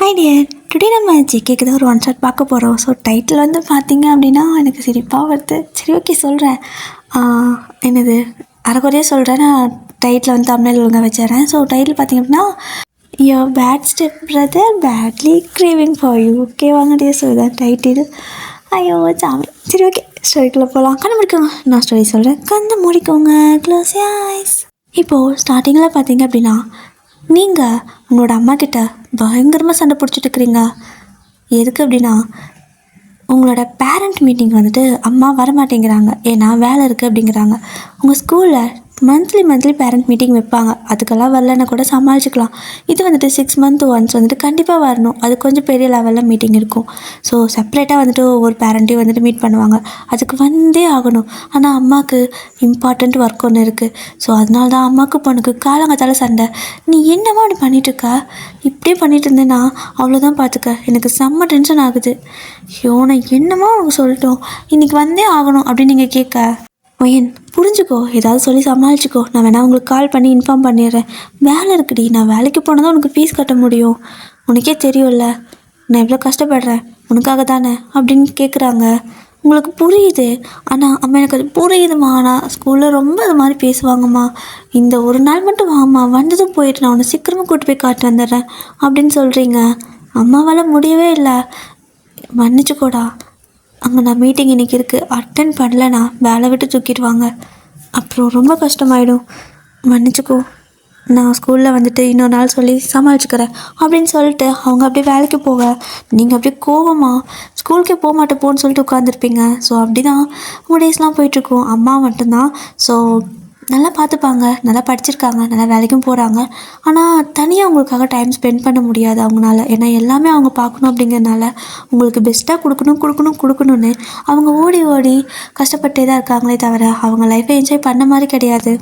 Hi dear, today நம்ம ஜிகேக்கு தான் ஒரு ஒன் ஷாட் பார்க்க போகிறோம். ஸோ டைட்டில் வந்து பார்த்தீங்க அப்படின்னா எனக்கு சிரிப்பாக வருது. சரி, ஓகே சொல்கிறேன். என்னது அரைக்குறையாக சொல்கிறேன். நான் டைட்டில் வந்து தமிழில் ஒழுங்காக வச்சிடறேன். ஸோ டைட்டில் பார்த்தீங்க அப்படின்னா your bad step brother badly craving for you. Okay வாங்க டியர், ஸோ இதான் டைட்டில். ஐயோ சாமி. சரி, ஓகே ஸ்டோரிக்குள்ளே போகலாம். கண்ணு முடிக்கோங்க, நான் ஸ்டோரி சொல்கிறேன். கண்ணு முடிக்கோங்க, க்ளோஸ் யுவர் ஐஸ். இப்போது ஸ்டார்டிங்கில் பார்த்தீங்க அப்படின்னா நீங்கள் உங்களோட அம்மா கிட்ட பயங்கரமாக சண்டை பிடிச்சிட்டு இருக்கிறீங்க. எதுக்கு அப்படின்னா உங்களோட பேரண்ட் மீட்டிங் வந்துட்டு அம்மா வரமாட்டேங்கிறாங்க, ஏன்னா வேலை இருக்குது அப்படிங்கிறாங்க. உங்கள் ஸ்கூலில் மந்த்லி பேரண்ட் மீட்டிங் வைப்பாங்க, அதுக்கெல்லாம் வரலன்னா கூட சமாளிச்சுக்கலாம். இது வந்துட்டு 6 months ஒன்ஸ் வந்துட்டு கண்டிப்பாக வரணும். அது கொஞ்சம் பெரிய லெவலில் மீட்டிங் இருக்கும். ஸோ செப்பரேட்டாக வந்துட்டு ஒவ்வொரு பேரண்ட்டையும் வந்துட்டு மீட் பண்ணுவாங்க, அதுக்கு வந்தே ஆகணும். ஆனால் அம்மாவுக்கு இம்பார்ட்டண்ட் ஒர்க் ஒன்று இருக்குது. ஸோ அதனால தான் அம்மாவுக்கு பொண்ணுக்கு காலங்காத்தால சண்டை. நீ என்னம்மா அப்படி பண்ணிகிட்ருக்க, இப்படியே பண்ணிட்டு இருந்தேன்னா அவ்வளோதான் பார்த்துக்க, எனக்கு செம்ம டென்ஷன் ஆகுது. ஐயோ நான் என்னமோ அவங்க சொல்லிட்டோம், இன்றைக்கி வந்தே ஆகணும் அப்படின்னு நீங்கள் கேட்க, ஒயன் புரிஞ்சுக்கோ, ஏதாவது சொல்லி சமாளிச்சுக்கோ, நான் வேணா உங்களுக்கு கால் பண்ணி இன்ஃபார்ம் பண்ணிடுறேன். வேலை இருக்குடி, நான் வேலைக்கு போனால் தான் உனக்கு ஃபீஸ் கட்ட முடியும், உனக்கே தெரியும்ல நான் எவ்வளோ கஷ்டப்படுறேன் உனக்காக தானே அப்படின்னு கேட்குறாங்க. உங்களுக்கு புரியுது, ஆனால் அம்மா எனக்கு அது புரியுதுமா, ஆனால் ஸ்கூலில் ரொம்ப அது மாதிரி பேசுவாங்கம்மா, இந்த ஒரு நாள் மட்டும் வாம்மா, வந்ததும் போயிட்டு நான் உன்னை சீக்கிரமாக கூட்டு போய் காட்டு வந்துடுறேன் அப்படின்னு சொல்கிறீங்க. அம்மாவால் முடியவே இல்லை, மன்னிச்சுக்கோடா, அங்கே நான் மீட்டிங் இன்றைக்கி இருக்குது, அட்டன் பண்ணலைண்ணா வேலை விட்டு தூக்கிடுவாங்க, அப்புறம் ரொம்ப கஷ்டமாயிடும், மன்னிச்சுக்கோ, நான் ஸ்கூலில் வந்துட்டு இன்னொரு நாள் சொல்லி சமாளிச்சுக்கிறேன் அப்படின்னு சொல்லிட்டு அவங்க அப்படியே வேலைக்கு போக, நீங்கள் அப்படியே கோவமாக ஸ்கூலுக்கே போக மாட்டேன் போன்னு சொல்லிட்டு உட்காந்துருப்பீங்க. ஸோ அப்படி தான் உங்கள் டேஸ்லாம் போயிட்டுருக்கோம். அம்மா மட்டும்தான் ஸோ நல்லா பார்த்துப்பாங்க, நல்லா படிச்சிருக்காங்க, நல்லா வேலைக்கும் போகிறாங்க. ஆனால் தனியாக உங்களுக்காக டைம் ஸ்பெண்ட் பண்ண முடியாது அவங்களால, ஏன்னா எல்லாமே அவங்க பார்க்கணும். அப்படிங்கிறதுனால உங்களுக்கு பெஸ்ட்டாக கொடுக்கணும்னு அவங்க ஓடி ஓடி கஷ்டப்பட்டே தான் இருக்காங்களே தவிர அவங்க லைஃப்பை என்ஜாய் பண்ண மாதிரி கிடையாது.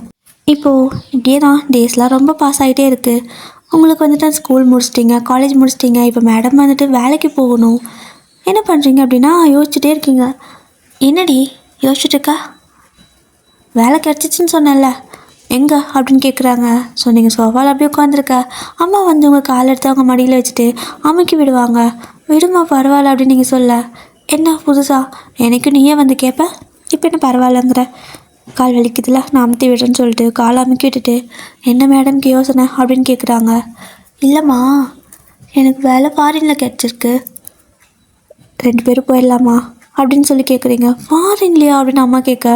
இப்போது இப்படியே தான் டேஸ்லாம் ரொம்ப பாஸ் ஆகிட்டே இருக்குது. உங்களுக்கு வந்துட்டு ஸ்கூல் முடிச்சிட்டிங்க, காலேஜ் முடிச்சிட்டிங்க, இப்போ மேடம் வந்துட்டு வேலைக்கு போகணும். என்ன பண்ணுறீங்க அப்படின்னா யோசிச்சுட்டே இருக்கீங்க. என்னடி யோசிச்சுட்டு இருக்கா, வேலை கிடச்சிச்சின்னு சொன்னேன்ல எங்கே அப்படின்னு கேட்குறாங்க. ஸோ நீங்கள் சோஃபாவில் அப்படியே உட்காந்துருக்க, அம்மா வந்து உங்கள் கால் எடுத்து அவங்க மடியில் வச்சுட்டு அமுக்கி விடுவாங்க. விடுமா பரவாயில்ல அப்படின்னு நீங்கள் சொல்ல, என்ன புதுசாக எனக்கு நீயே வந்து கேட்ப, இப்போ என்ன பரவாயில்லங்கிற, கால் வலிக்குதுல நான் அமுத்தி விடுறேன்னு சொல்லிட்டு காலை அமுக்கி விட்டுட்டு, என்ன மேடம்க்கு யோசனை அப்படின்னு கேட்குறாங்க. இல்லைம்மா எனக்கு வேலை ஃபாரினில் கிடச்சிருக்கு, 2 பேரும் போயிடலாமா அப்படின்னு சொல்லி கேட்குறீங்க. ஃபாரின்லையா அப்படின்னு அம்மா கேட்க,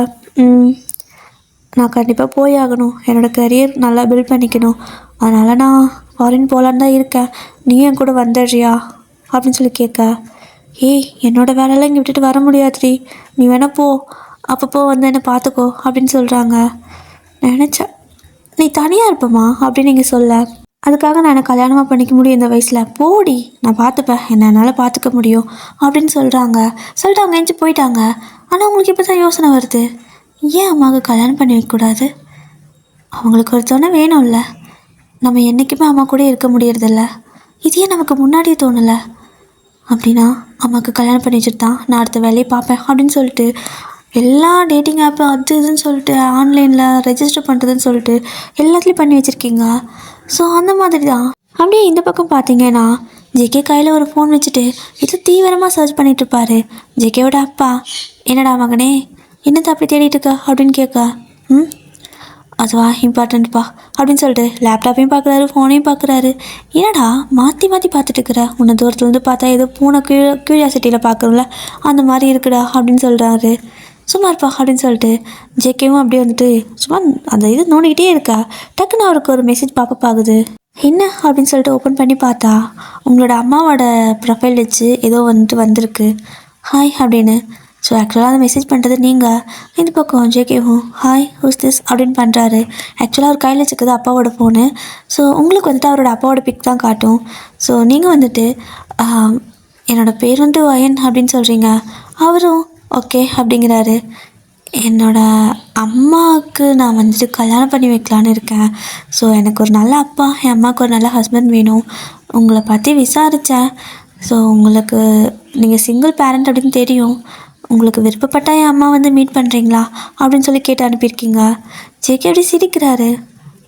நான் கண்டிப்பாக போய் ஆகணும், என்னோடய கரியர் நல்லா பில்ட் பண்ணிக்கணும், அதனால் நான் ஃபாரின் போகலான்னு தான் இருக்கேன், நீ என் கூட வந்துடுறியா அப்படின்னு சொல்லி கேட்க, ஏய் என்னோடய வேலையெல்லாம் இங்கே விட்டுட்டு வர முடியாதுடி, நீ வேணா போ, அப்பப்போ வந்து என்னை பார்த்துக்கோ அப்படின்னு சொல்கிறாங்க. நினச்சேன் நீ தனியாக இருப்பம்மா அப்படின்னு நீங்கள் சொல்ல, அதுக்காக நான் என்ன கல்யாணமாக பண்ணிக்க முடியும் இந்த வயசில், போடி நான் பார்த்துப்பேன், என்னால் பார்த்துக்க முடியும் அப்படின்னு சொல்கிறாங்க. சொல்லிட்டு அவங்க எஞ்சி போயிட்டாங்க. ஆனால் உங்களுக்கு இப்போ தான் யோசனை வருது, ஏன் அம்மாவுக்கு கல்யாணம் பண்ணி வைக்கக்கூடாது, அவங்களுக்கு ஒரு துணை வேணும்ல, நம்ம என்றைக்குமே அம்மா கூட இருக்க முடியறதில்ல, இது ஏன் நமக்கு முன்னாடியே தோணலை, அப்படின்னா அம்மாவுக்கு கல்யாணம் பண்ணி வச்சுட்டு தான் நான் அடுத்த வேலையை பார்ப்பேன் அப்படின்னு சொல்லிட்டு எல்லா டேட்டிங் ஆப்பு அது இதுன்னு சொல்லிட்டு ஆன்லைனில் ரெஜிஸ்டர் பண்ணுறதுன்னு சொல்லிட்டு எல்லாத்துலேயும் பண்ணி வச்சுருக்கீங்க. ஸோ அந்த மாதிரி தான். அப்படியே இந்த பக்கம் பார்த்தீங்கன்னா ஜேகே கையில் ஒரு ஃபோன் வச்சுட்டு இது தீவிரமாக சர்ச் பண்ணிகிட்ருப்பாரு. ஜேகேவோட அப்பா, என்னடா மகனே என்னத்தை அப்படி தேடிட்டு இருக்க அப்படின்னு கேட்க, அதுவா இம்பார்ட்டண்ட்ப்பா அப்படின்னு சொல்லிட்டு லேப்டாப்பையும் பார்க்குறாரு, ஃபோனையும் பார்க்குறாரு. என்னடா மாற்றி பார்த்துட்டு இருக்கிற, உன்னை தூரத்துலேருந்து பார்த்தா ஏதோ பூனை க்யூரியாசிட்டியில் பார்க்குறோம்ல அந்த மாதிரி இருக்குடா அப்படின்னு சொல்கிறாரு. சும்மா இருப்பா அப்படின்னு சொல்லிட்டு ஜேகேவும் அப்படியே வந்துட்டு சும்மா அந்த இது நோண்டிக்கிட்டே இருக்கா. டக்குன்னு அவருக்கு ஒரு மெசேஜ் பாப்பப் ஆகுது. என்ன அப்படின்னு சொல்லிட்டு ஓப்பன் பண்ணி பார்த்தா உங்களோட அம்மாவோட ப்ரொஃபைல் வச்சு ஏதோ வந்துட்டு வந்திருக்கு, ஹாய் அப்படின்னு. ஸோ ஆக்சுவலாக அதை மெசேஜ் பண்ணுறது நீங்கள். இந்த பக்கம் ஜேகேவும் ஹாய் ஹூஸ் திஸ் அப்படின்னு பண்ணுறாரு. ஆக்சுவலாக அவர் கையில் வச்சுக்கிறது அப்பாவோட ஃபோனு. ஸோ உங்களுக்கு வந்துட்டு அவரோட அப்பாவோட பிக் தான் காட்டும். ஸோ நீங்கள் வந்துட்டு என்னோடய பேர் வந்து வயன் அப்படின்னு சொல்கிறீங்க. அவரும் ஓகே அப்படிங்கிறாரு. என்னோடய அம்மாவுக்கு நான் வந்துட்டு கல்யாணம் பண்ணி வைக்கலான்னு இருக்கேன். ஸோ எனக்கு ஒரு நல்ல அப்பா, என் அம்மாவுக்கு ஒரு நல்ல ஹஸ்பண்ட் வேணும். உங்களை பற்றி விசாரித்தேன். ஸோ உங்களுக்கு நீங்கள் சிங்கிள் பேரண்ட் அப்படின்னு தெரியும், உங்களுக்கு விருப்பப்பட்டால் என் அம்மா வந்து மீட் பண்ணுறீங்களா அப்படின்னு சொல்லி கேட்டு அனுப்பியிருக்கீங்க. ஜேகே அப்படி சிரிக்கிறாரு.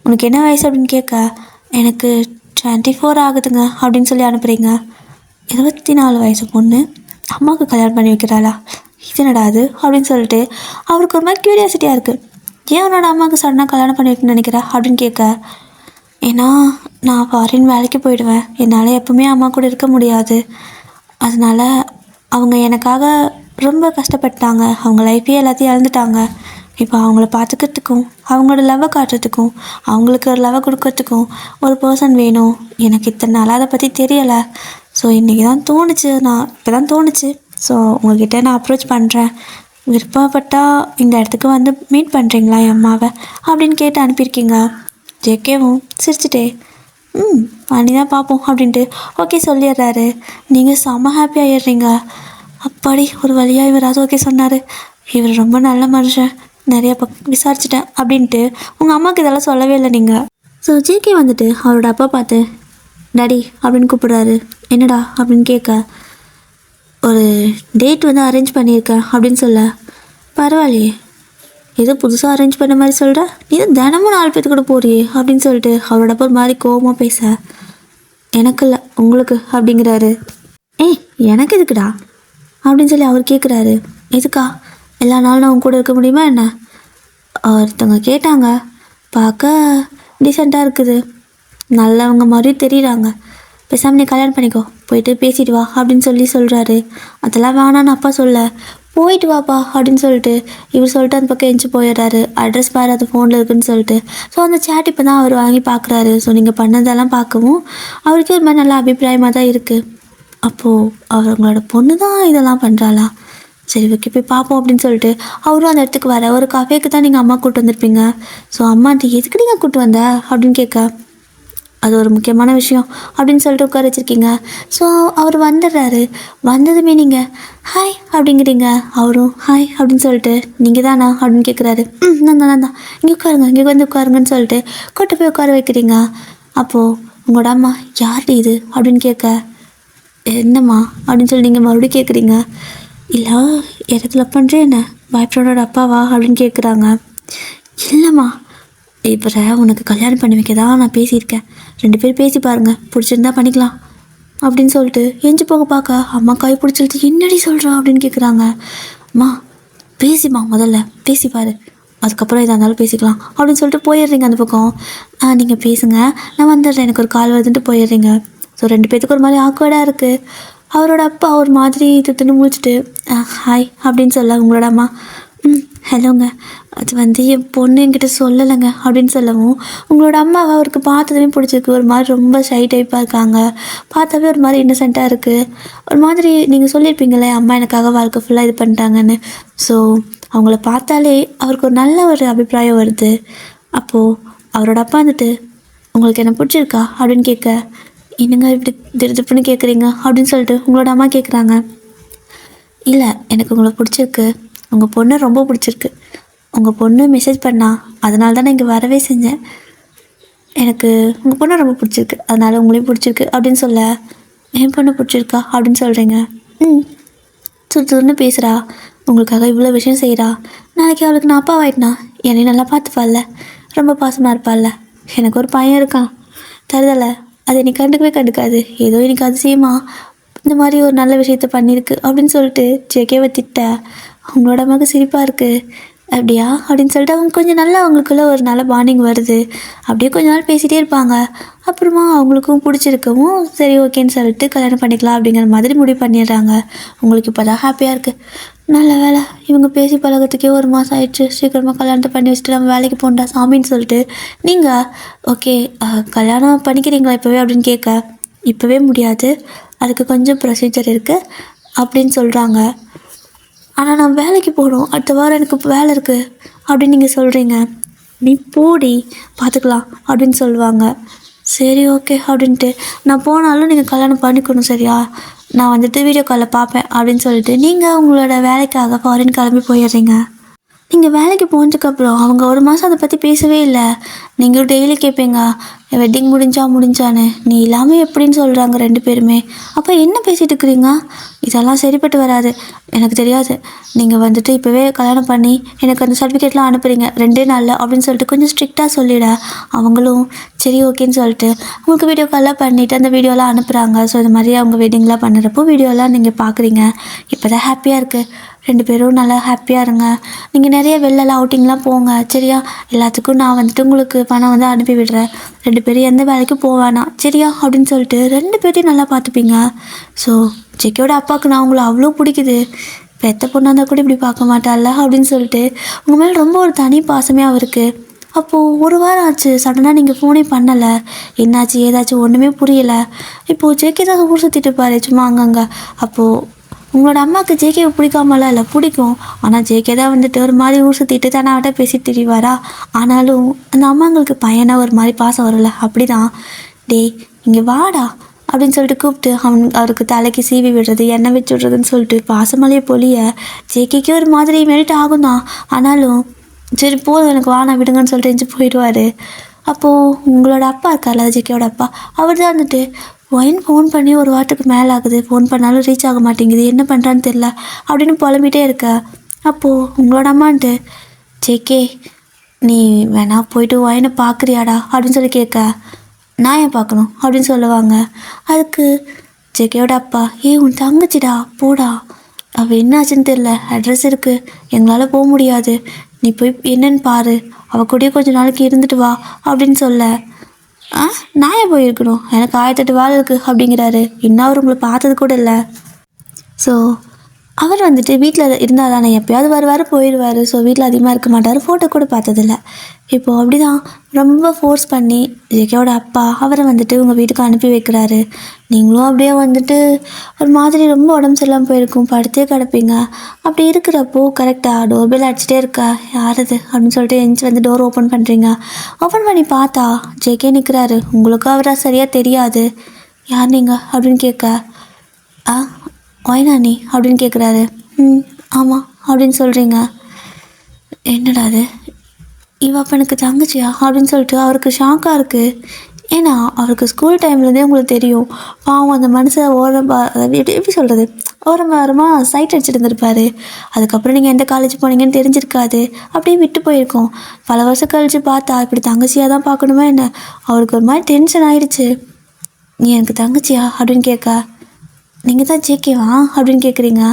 உனக்கு என்ன வயசு அப்படின்னு கேட்க, எனக்கு 24 ஆகுதுங்க அப்படின்னு சொல்லி அனுப்புகிறீங்க. 24 வயசு பொண்ணு அம்மாவுக்கு கல்யாணம் பண்ணி வைக்கிறாளா? இது என்னடா அது அப்படின்னு சொல்லிட்டு அவருக்கு ஒரு மாதிரி க்யூரியாசிட்டியாக இருக்குது. ஏன் அவனோட அம்மாவுக்கு சடனாக கல்யாணம் பண்ணி வைக்கணும்னு நினைக்கிறா அப்படின்னு கேட்க, ஏன்னா நான் ஃபாரின் வேலைக்கு போயிடுவேன், என்னால் எப்பவுமே அம்மா கூட இருக்க முடியாது, அதனால் அவங்க எனக்காக ரொம்ப கஷ்டப்பட்டாங்க, அவங்க லைஃப்பே எல்லாத்தையும் இழந்துட்டாங்க. இப்போ அவங்கள பார்த்துக்கிறதுக்கும் அவங்களோட லவ்வை காட்டுறதுக்கும் அவங்களுக்கு ஒரு லவ்வை கொடுக்கறதுக்கும் ஒரு பர்சன் வேணும். எனக்கு இத்தனை நாளாக அதை பற்றி தெரியலை. ஸோ இன்றைக்கி தான் தோணுச்சு, இப்போ தான் தோணுச்சு. ஸோ உங்கள்கிட்ட நான் அப்ரோச் பண்ணுறேன், விருப்பப்பட்டால் இந்த இடத்துக்கு வந்து மீட் பண்ணுறீங்களா என் அம்மாவை அப்படின்னு கேட்டு அனுப்பியிருக்கீங்க. ஜேகேவும் சிரிச்சிட்டே பண்ணி தான் பார்ப்போம் அப்படின்ட்டு ஓகே சொல்லிடுறாரு. நீங்கள் செம்ம ஹாப்பி ஆகிடுறீங்க. அப்பாடி ஒரு வழியாக இவராது ஓகே சொன்னார், இவர் ரொம்ப நல்ல மனுஷன், நிறைய விசாரிச்சிட்டேன் அப்படின்ட்டு உங்கள் அம்மாவுக்கு இதெல்லாம் சொல்லவே இல்லை நீங்கள். ஸோ ஜேகே வந்துட்டு அவரோட அப்பா பார்த்து டாடி அப்படின்னு கூப்பிடுறாரு. என்னடா அப்படின்னு கேட்க, ஒரு டேட் வந்து அரேஞ்ச் பண்ணியிருக்கேன் அப்படின்னு சொல்ல, பரவாயில்லையே ஏதோ புதுசாக அரேஞ்ச் பண்ண மாதிரி சொல்கிற, நீ தான் தினமும் 4 பேர்த்து கூட போறியே அப்படின்னு சொல்லிட்டு அவரோட அப்பா ஒரு மாதிரி கோபமாக பேச, எனக்கு இல்லை உங்களுக்கு அப்படிங்கிறாரு. எனக்கு எதுக்குடா அப்படின்னு சொல்லி அவர் கேட்குறாரு. எதுக்கா, எல்லா நாளும் நான் கூட இருக்க முடியுமா என்ன? ஒருத்தவங்க கேட்டாங்க, பார்க்க டீசெண்டாக இருக்குது, நல்லவங்க மாதிரி தெரியுறாங்க, பேசாமல் நீ கல்யாணம் பண்ணிக்கோ, போயிட்டு பேசிட்டு வா அப்படின்னு சொல்கிறாரு. அதெல்லாம் வேணான்னு அப்பா சொல்ல, போயிட்டு வாப்பா அப்படின்னு சொல்லிட்டு இவர் சொல்லிட்டு அந்த பக்கம் எஞ்சி போயிடுறாரு. அட்ரஸ் பாரு அது ஃபோனில் இருக்குதுன்னு சொல்லிட்டு. ஸோ அந்த சேட் இப்போ தான் அவர் வாங்கி பார்க்குறாரு. ஸோ நீங்கள் பண்ணதெல்லாம் பார்க்கவும் அவருக்கு ஒரு மாதிரி நல்ல அபிப்பிராயமாக தான் இருக்குது. அப்போது அவங்களோட பொண்ணு தான் இதெல்லாம் பண்ணுறாளா? சரி ஓகே போய் பார்ப்போம் அப்படின்னு சொல்லிட்டு அவரும் அந்த இடத்துக்கு வர, ஒரு கஃபேக்கு தான் நீங்கள் அம்மா கூப்பிட்டு வந்திருப்பீங்க. ஸோ அம்மாண்ட்டு எதுக்கு நீங்கள் கூப்பிட்டு வந்த அப்படின்னு கேட்க, அது ஒரு முக்கியமான விஷயம் அப்படின்னு சொல்லிட்டு உட்கார வச்சுருக்கீங்க. ஸோ அவர் வந்துடுறாரு. வந்ததுமே நீங்கள் ஹாய் அப்படிங்கிறீங்க. அவரும் ஹாய் அப்படின்னு சொல்லிட்டு நீங்கள் தானா அப்படின்னு கேட்குறாரு. நான் தான் இங்கே உட்காருங்க, இங்கே வந்து உட்காருங்கன்னு சொல்லிட்டு கூட்ட போய் உட்கார வைக்கிறீங்க. அப்போது உங்களோட அம்மா யார் இது அப்படின்னு கேட்க, என்னம்மா அப்படின்னு சொல்லி நீங்கள் மறுபடியும் கேட்குறீங்க. இல்லை இடத்துல பண்ணுறேன் என்ன, பாய் ஃப்ரெண்டோட அப்பாவா அப்படின்னு கேட்குறாங்க. இல்லைம்மா, இப்போ உனக்கு கல்யாணம் பண்ணி வைக்க தான் நான் பேசியிருக்கேன், 2 பேர் பேசி பாருங்கள், பிடிச்சிருந்தா பண்ணிக்கலாம் அப்படின்னு சொல்லிட்டு எஞ்சி போக பார்க்க அம்மா கை பிடிச்சிட்டு என்னடி சொல்கிறா அப்படின்னு கேட்குறாங்க. அம்மா பேசிம்மா, முதல்ல பேசி பாரு, அதுக்கப்புறம் எதாக இருந்தாலும் பேசிக்கலாம் அப்படின்னு சொல்லிட்டு போயிடுறீங்க அந்த பக்கம். நீங்கள் பேசுங்க, நான் வந்துடுறேன், எனக்கு ஒரு கால் வருதுன்ட்டு போயிடுறீங்க. ஸோ 2 பேர்த்துக்கு ஒரு மாதிரி ஆக்வர்டாக இருக்குது. அவரோட அப்பா ஒரு மாதிரி திட்டுன்னு முடிச்சுட்டு ஹாய் அப்படின்னு சொல்ல, உங்களோட அம்மா ஹலோங்க, அது வந்து என் பொண்ணு என்கிட்ட சொல்லலைங்க அப்படின்னு சொல்லவும் உங்களோட அம்மாவை அவருக்கு பார்த்ததுமே பிடிச்சிருக்கு. ஒரு மாதிரி ரொம்ப ஷை டைப்பாக இருக்காங்க, பார்த்தாவே ஒரு மாதிரி இன்னசென்ட்டாக இருக்குது. ஒரு மாதிரி நீங்கள் சொல்லியிருப்பீங்களே அம்மா எனக்காக வாழ்க்கை ஃபுல்லாக இது பண்ணிட்டாங்கன்னு. ஸோ அவங்கள பார்த்தாலே அவருக்கு ஒரு நல்ல ஒரு அபிப்பிராயம் வருது. அப்போது அவரோட அப்பா வந்துட்டு உங்களுக்கு என்ன பிடிச்சிருக்கா அப்படின்னு கேட்க, என்னங்க இப்படி திருப்புன்னு கேட்குறீங்க அப்படின்னு சொல்லிட்டு உங்களோட அம்மா கேட்குறாங்க. இல்லை எனக்கு உங்களை பிடிச்சிருக்கு, உங்கள் பொண்ணு ரொம்ப பிடிச்சிருக்கு, உங்கள் பொண்ணு மெசேஜ் பண்ணா அதனால தான் நான் இங்கே வரவே செஞ்சேன், எனக்கு உங்கள் பொண்ணு ரொம்ப பிடிச்சிருக்கு, அதனால் உங்களையும் பிடிச்சிருக்கு அப்படின்னு சொல்ல, என் பொண்ணு பிடிச்சிருக்கா அப்படின்னு சொல்கிறீங்க. சுறுன்னு பேசுகிறா, உங்களுக்காக இவ்வளோ விஷயம் செய்கிறா, நாளைக்கு அவளுக்கு நான் அப்பாவாயிட்டனா என்னையும் நல்லா பார்த்துப்பாள்ல, ரொம்ப பாசமாக இருப்பாள்ல, எனக்கு ஒரு பையன் இருக்கான் தருதலை, அது என்னை கண்டுக்காது, ஏதோ எனக்கு அதிசயமா இந்த மாதிரி ஒரு நல்ல விஷயத்த பண்ணியிருக்கு அப்படின்னு சொல்லிட்டு ஜெகேவை திட்ட அவங்களோட அம்மாவுக்கு சிரிப்பாக இருக்குது. அப்படியா அப்படின்னு சொல்லிட்டு அவங்க கொஞ்சம் நல்லா அவங்களுக்குள்ள ஒரு நல்ல பாண்டிங் வருது. அப்படியே கொஞ்ச நாள் பேசிகிட்டே இருப்பாங்க. அப்புறமா அவங்களுக்கும் பிடிச்சிருக்கவும் சரி ஓகேன்னு சொல்லிட்டு கல்யாணம் பண்ணிக்கலாம் அப்படிங்கிற மாதிரி முடிவு பண்ணிடுறாங்க. உங்களுக்கு இப்போ தான் ஹாப்பியாக இருக்குது. நல்ல வேலை, இவங்க பேசி பழகிறதுக்கே 1 மாதம் ஆயிடுச்சு, சீக்கிரமாக கல்யாணத்தை பண்ணி வச்சுட்டு நம்ம வேலைக்கு போண்டா சாமின்னு சொல்லிட்டு நீங்கள் ஓகே கல்யாணம் பண்ணிக்கிறீங்களா இப்போவே அப்படின்னு கேட்க, இப்போவே முடியாது, அதுக்கு கொஞ்சம் ப்ரொசீஜர் இருக்குது அப்படின்னு சொல்கிறாங்க. ஆனால் நான் வேலைக்கு போகணும், அடுத்த வாரம் எனக்கு வேலை இருக்குது அப்படின்னு நீங்கள் சொல்கிறீங்க. நீ போடி பார்த்துக்கலாம் அப்படின்னு சொல்லுவாங்க. சரி ஓகே அப்படின்ட்டு, நான் போனாலும் நீங்கள் கல்யாணம் பண்ணிக்கணும் சரியா, நான் வந்துட்டு வீடியோ காலில் பார்ப்பேன் அப்படின்னு சொல்லிட்டு நீங்கள் உங்களோட வேலைக்காக ஃபாரின் கிளம்பி போயிடுறீங்க. நீங்கள் வேலைக்கு போனதுக்கப்புறம் அவங்க 1 மாதம் அதை பற்றி பேசவே இல்லை. நீங்கள் டெய்லி கேட்பீங்க வெட்டிங் முடிஞ்சான்னு, நீ இல்லாமல் எப்படின்னு சொல்கிறாங்க 2 பேருமே. அப்போ என்ன பேசிகிட்டு இருக்கிறீங்க, இதெல்லாம் சரிப்பட்டு வராது, எனக்கு தெரியாது, நீங்கள் வந்துட்டு இப்போவே கல்யாணம் பண்ணி எனக்கு அந்த சர்டிஃபிகேட்லாம் அனுப்புகிறீங்க 2 நாளில் அப்படின்னு சொல்லிட்டு கொஞ்சம் ஸ்ட்ரிக்டாக சொல்லிட. அவங்களும் சரி ஓகேன்னு சொல்லிட்டு உங்களுக்கு வீடியோ கால்லாம் பண்ணிவிட்டு அந்த வீடியோலாம் அனுப்புகிறாங்க. ஸோ இந்த மாதிரி அவங்க வெட்டிங்லாம் பண்ணுறப்போ வீடியோலாம் நீங்கள் பார்க்குறீங்க. இப்போ தான் ஹாப்பியாக இருக்குது, 2 பேரும் நல்லா ஹாப்பியாக இருங்க, நீங்கள் நிறைய வெளிலலாம் அவுட்டிங்லாம் போங்க சரியா, எல்லாத்துக்கும் நான் வந்துட்டு உங்களுக்கு பணம் வந்து அனுப்பி விடுறேன், 2 பேரும் எந்த வேலைக்கும் போவானா சரியா அப்படின்னு சொல்லிட்டு 2 பேரையும் நல்லா பார்த்துப்பீங்க. ஸோ ஜெக்கியோட அப்பாவுக்கு நான் உங்களை அவ்வளோ பிடிக்குது, பெத்த பொண்ணாக இருந்தால் கூட இப்படி பார்க்க மாட்டாள்ல அப்படின்னு சொல்லிட்டு உங்கள் மேலே ரொம்ப ஒரு தனி பாசமே அவருக்கு. அப்போது ஒரு வாரம் ஆச்சு, சடனாக நீங்கள் ஃபோனே பண்ணலை, என்னாச்சு ஏதாச்சும் ஒன்றுமே புரியலை. இப்போது ஜேகே தான் ஊர் சுற்றிட்டு இருப்பாரு சும்மா அங்கங்கே. அப்போது உங்களோட அம்மாவுக்கு ஜேகேவை பிடிக்காமலாம் இல்லை, பிடிக்கும், ஆனால் ஜேகே தான் வந்துட்டு ஒரு மாதிரி ஊர் சுற்றிட்டு தானாவிட்ட பேசிட்டு திரிவாரா. ஆனாலும் அந்த அம்மாங்களுக்கு பையனா ஒரு மாதிரி பாசம் வரல. அப்படி தான் டேய் இங்கே வாடா அப்படின்னு சொல்லிட்டு கூப்பிட்டு அவருக்கு தலைக்கு சீவி விடுறது, எண்ணெய் வச்சு விடுறதுன்னு சொல்லிட்டு பாசமலையை பொழிய ஜேகேக்கே ஒரு மாதிரி மெல்ட் ஆகும் தான். ஆனாலும் சரி போதும் எனக்கு வானா விடுங்கன்னு சொல்லிட்டு எஞ்சி போயிடுவார். அப்போது உங்களோட அப்பா இருக்கார்ல, ஜேகேயோட அப்பா, அவர் தான் வந்துட்டு ஒயின் ஃபோன் பண்ணி ஒரு வாரத்துக்கு மேலே ஆகுது, ஃபோன் பண்ணாலும் ரீச் ஆக மாட்டேங்குது, என்ன பண்ணுறான்னு தெரில அப்படின்னு புலம்பிகிட்டே இருக்க. அப்போது உங்களோட அம்மான்ட்டு ஜேகே நீ வேணா போயிட்டு ஒயினை பார்க்குறியாடா அப்படின்னு சொல்லி கேட்க, நான் ஏன் பார்க்கணும் அப்படின்னு சொல்லுவாங்க. அதுக்கு ஜேகேயோட அப்பா உன் தங்கச்சிடா போடா, அவள் என்னாச்சுன்னு தெரில, அட்ரஸ் இருக்குது, எங்களால் போக முடியாது, நீ போய் என்னன்னு பாரு, அவள் கூடயே கொஞ்சம் நாளைக்கு இருந்துட்டு வா அப்படின்னு சொல்ல, நான் ஏன் போயிருக்கணும், எனக்கு 1008 வேலை இருக்குது அப்படிங்கிறாரு. இன்னும் அவர் உங்களை பார்த்தது கூட இல்லை. ஸோ அவர் வந்துட்டு வீட்டில் இருந்தால் தானே எப்போயாவது வருவார் போயிடுவார். ஸோ வீட்டில் அதிகமாக இருக்க மாட்டார், ஃபோட்டோ கூட பார்த்ததில்ல. இப்போது அப்படி தான் ரொம்ப ஃபோர்ஸ் பண்ணி ஜேகேயோட அப்பா அவரை வந்துட்டு உங்கள் வீட்டுக்கு அனுப்பி வைக்கிறாரு. நீங்களும் அப்படியே வந்துட்டு ஒரு மாதிரி ரொம்ப உடம்பு சரியில்லாமல் போயிருக்கும், படுத்தே கிடப்பீங்க. அப்படி இருக்கிறப்போ கரெக்டாக டோர் பெல் அடிச்சிட்டே இருக்கா, யாரது அப்படின்னு சொல்லிட்டு எஞ்சி வந்து டோர் ஓப்பன் பண்ணுறீங்க. ஓப்பன் பண்ணி பார்த்தா ஜேகே நிற்கிறாரு. உங்களுக்கும் அவரை சரியாக தெரியாது. யார் நீங்கள் அப்படின்னு கேட்க, ஒய்னா நீ அப்படின்னு கேட்குறாரு. ஆமாம் அப்படின்னு சொல்கிறீங்க. என்னடா அது, இவ அப்போ எனக்கு தங்கச்சியா அப்படின்னு சொல்லிட்டு அவருக்கு ஷாக்காக இருக்குது. ஏன்னா அவருக்கு ஸ்கூல் டைம்லேருந்தே உங்களுக்கு தெரியும், பாவம் அந்த மனுஷன் எப்படி சொல்கிறது, ஓரமாக சைட் அடிச்சுட்டு இருந்திருப்பாரு. அதுக்கப்புறம் நீங்கள் எந்த காலேஜ் போனீங்கன்னு தெரிஞ்சிருக்காது, அப்படியே விட்டு போயிருக்கோம். பல வருஷம் கழித்து பார்த்தா இப்படி தங்கச்சியாக தான் பார்க்கணுமா என்ன. அவருக்கு ஒரு மாதிரி டென்ஷன் ஆகிடுச்சு. நீ எனக்கு தங்கச்சியா அப்படின்னு கேட்க, நீங்கள் தான் ஜேகேவா அப்படின்னு கேட்குறீங்க.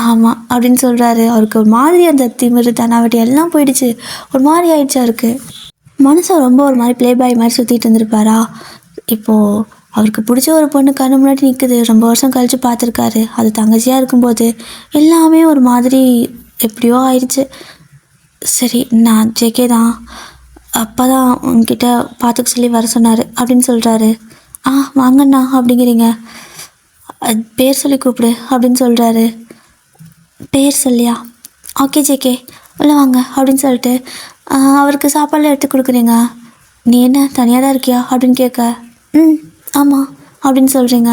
ஆமாம் அப்படின்னு சொல்கிறாரு. அவருக்கு ஒரு மாதிரி அந்த திமிரு தனாவட்டி எல்லாம் போயிடுச்சு, ஒரு மாதிரி ஆயிடுச்சு அவருக்கு. மனுஷன் ரொம்ப ஒரு மாதிரி ப்ளே பாய் மாதிரி சுற்றிட்டு இருந்திருப்பாரா. இப்போது அவருக்கு பிடிச்ச ஒரு பொண்ணு கண்ணு முன்னாடி நிற்குது, ரொம்ப வருஷம் கழித்து பார்த்துருக்காரு, அது தங்கச்சியாக இருக்கும்போது எல்லாமே ஒரு மாதிரி எப்படியோ ஆயிடுச்சு. சரி நான் ஜேகே தான், அப்போ தான் உங்ககிட்ட பார்த்துக்க சொல்லி வர சொன்னார் அப்படின்னு சொல்கிறாரு. வாங்கண்ணா அப்படிங்கிறீங்க, பேர் சொல்லி கூப்பிடு அப்படின்னு சொல்கிறாரு. பேர் சொல்லியா, ஓகே ஜேகே உள்ள வாங்க அப்படின்னு சொல்லிட்டு அவருக்கு சாப்பாடுலாம் எடுத்து கொடுக்குறீங்க. நீ என்ன தனியாக தான் இருக்கியா அப்படின்னு கேட்க, ஆமாம் அப்படின்னு சொல்கிறீங்க.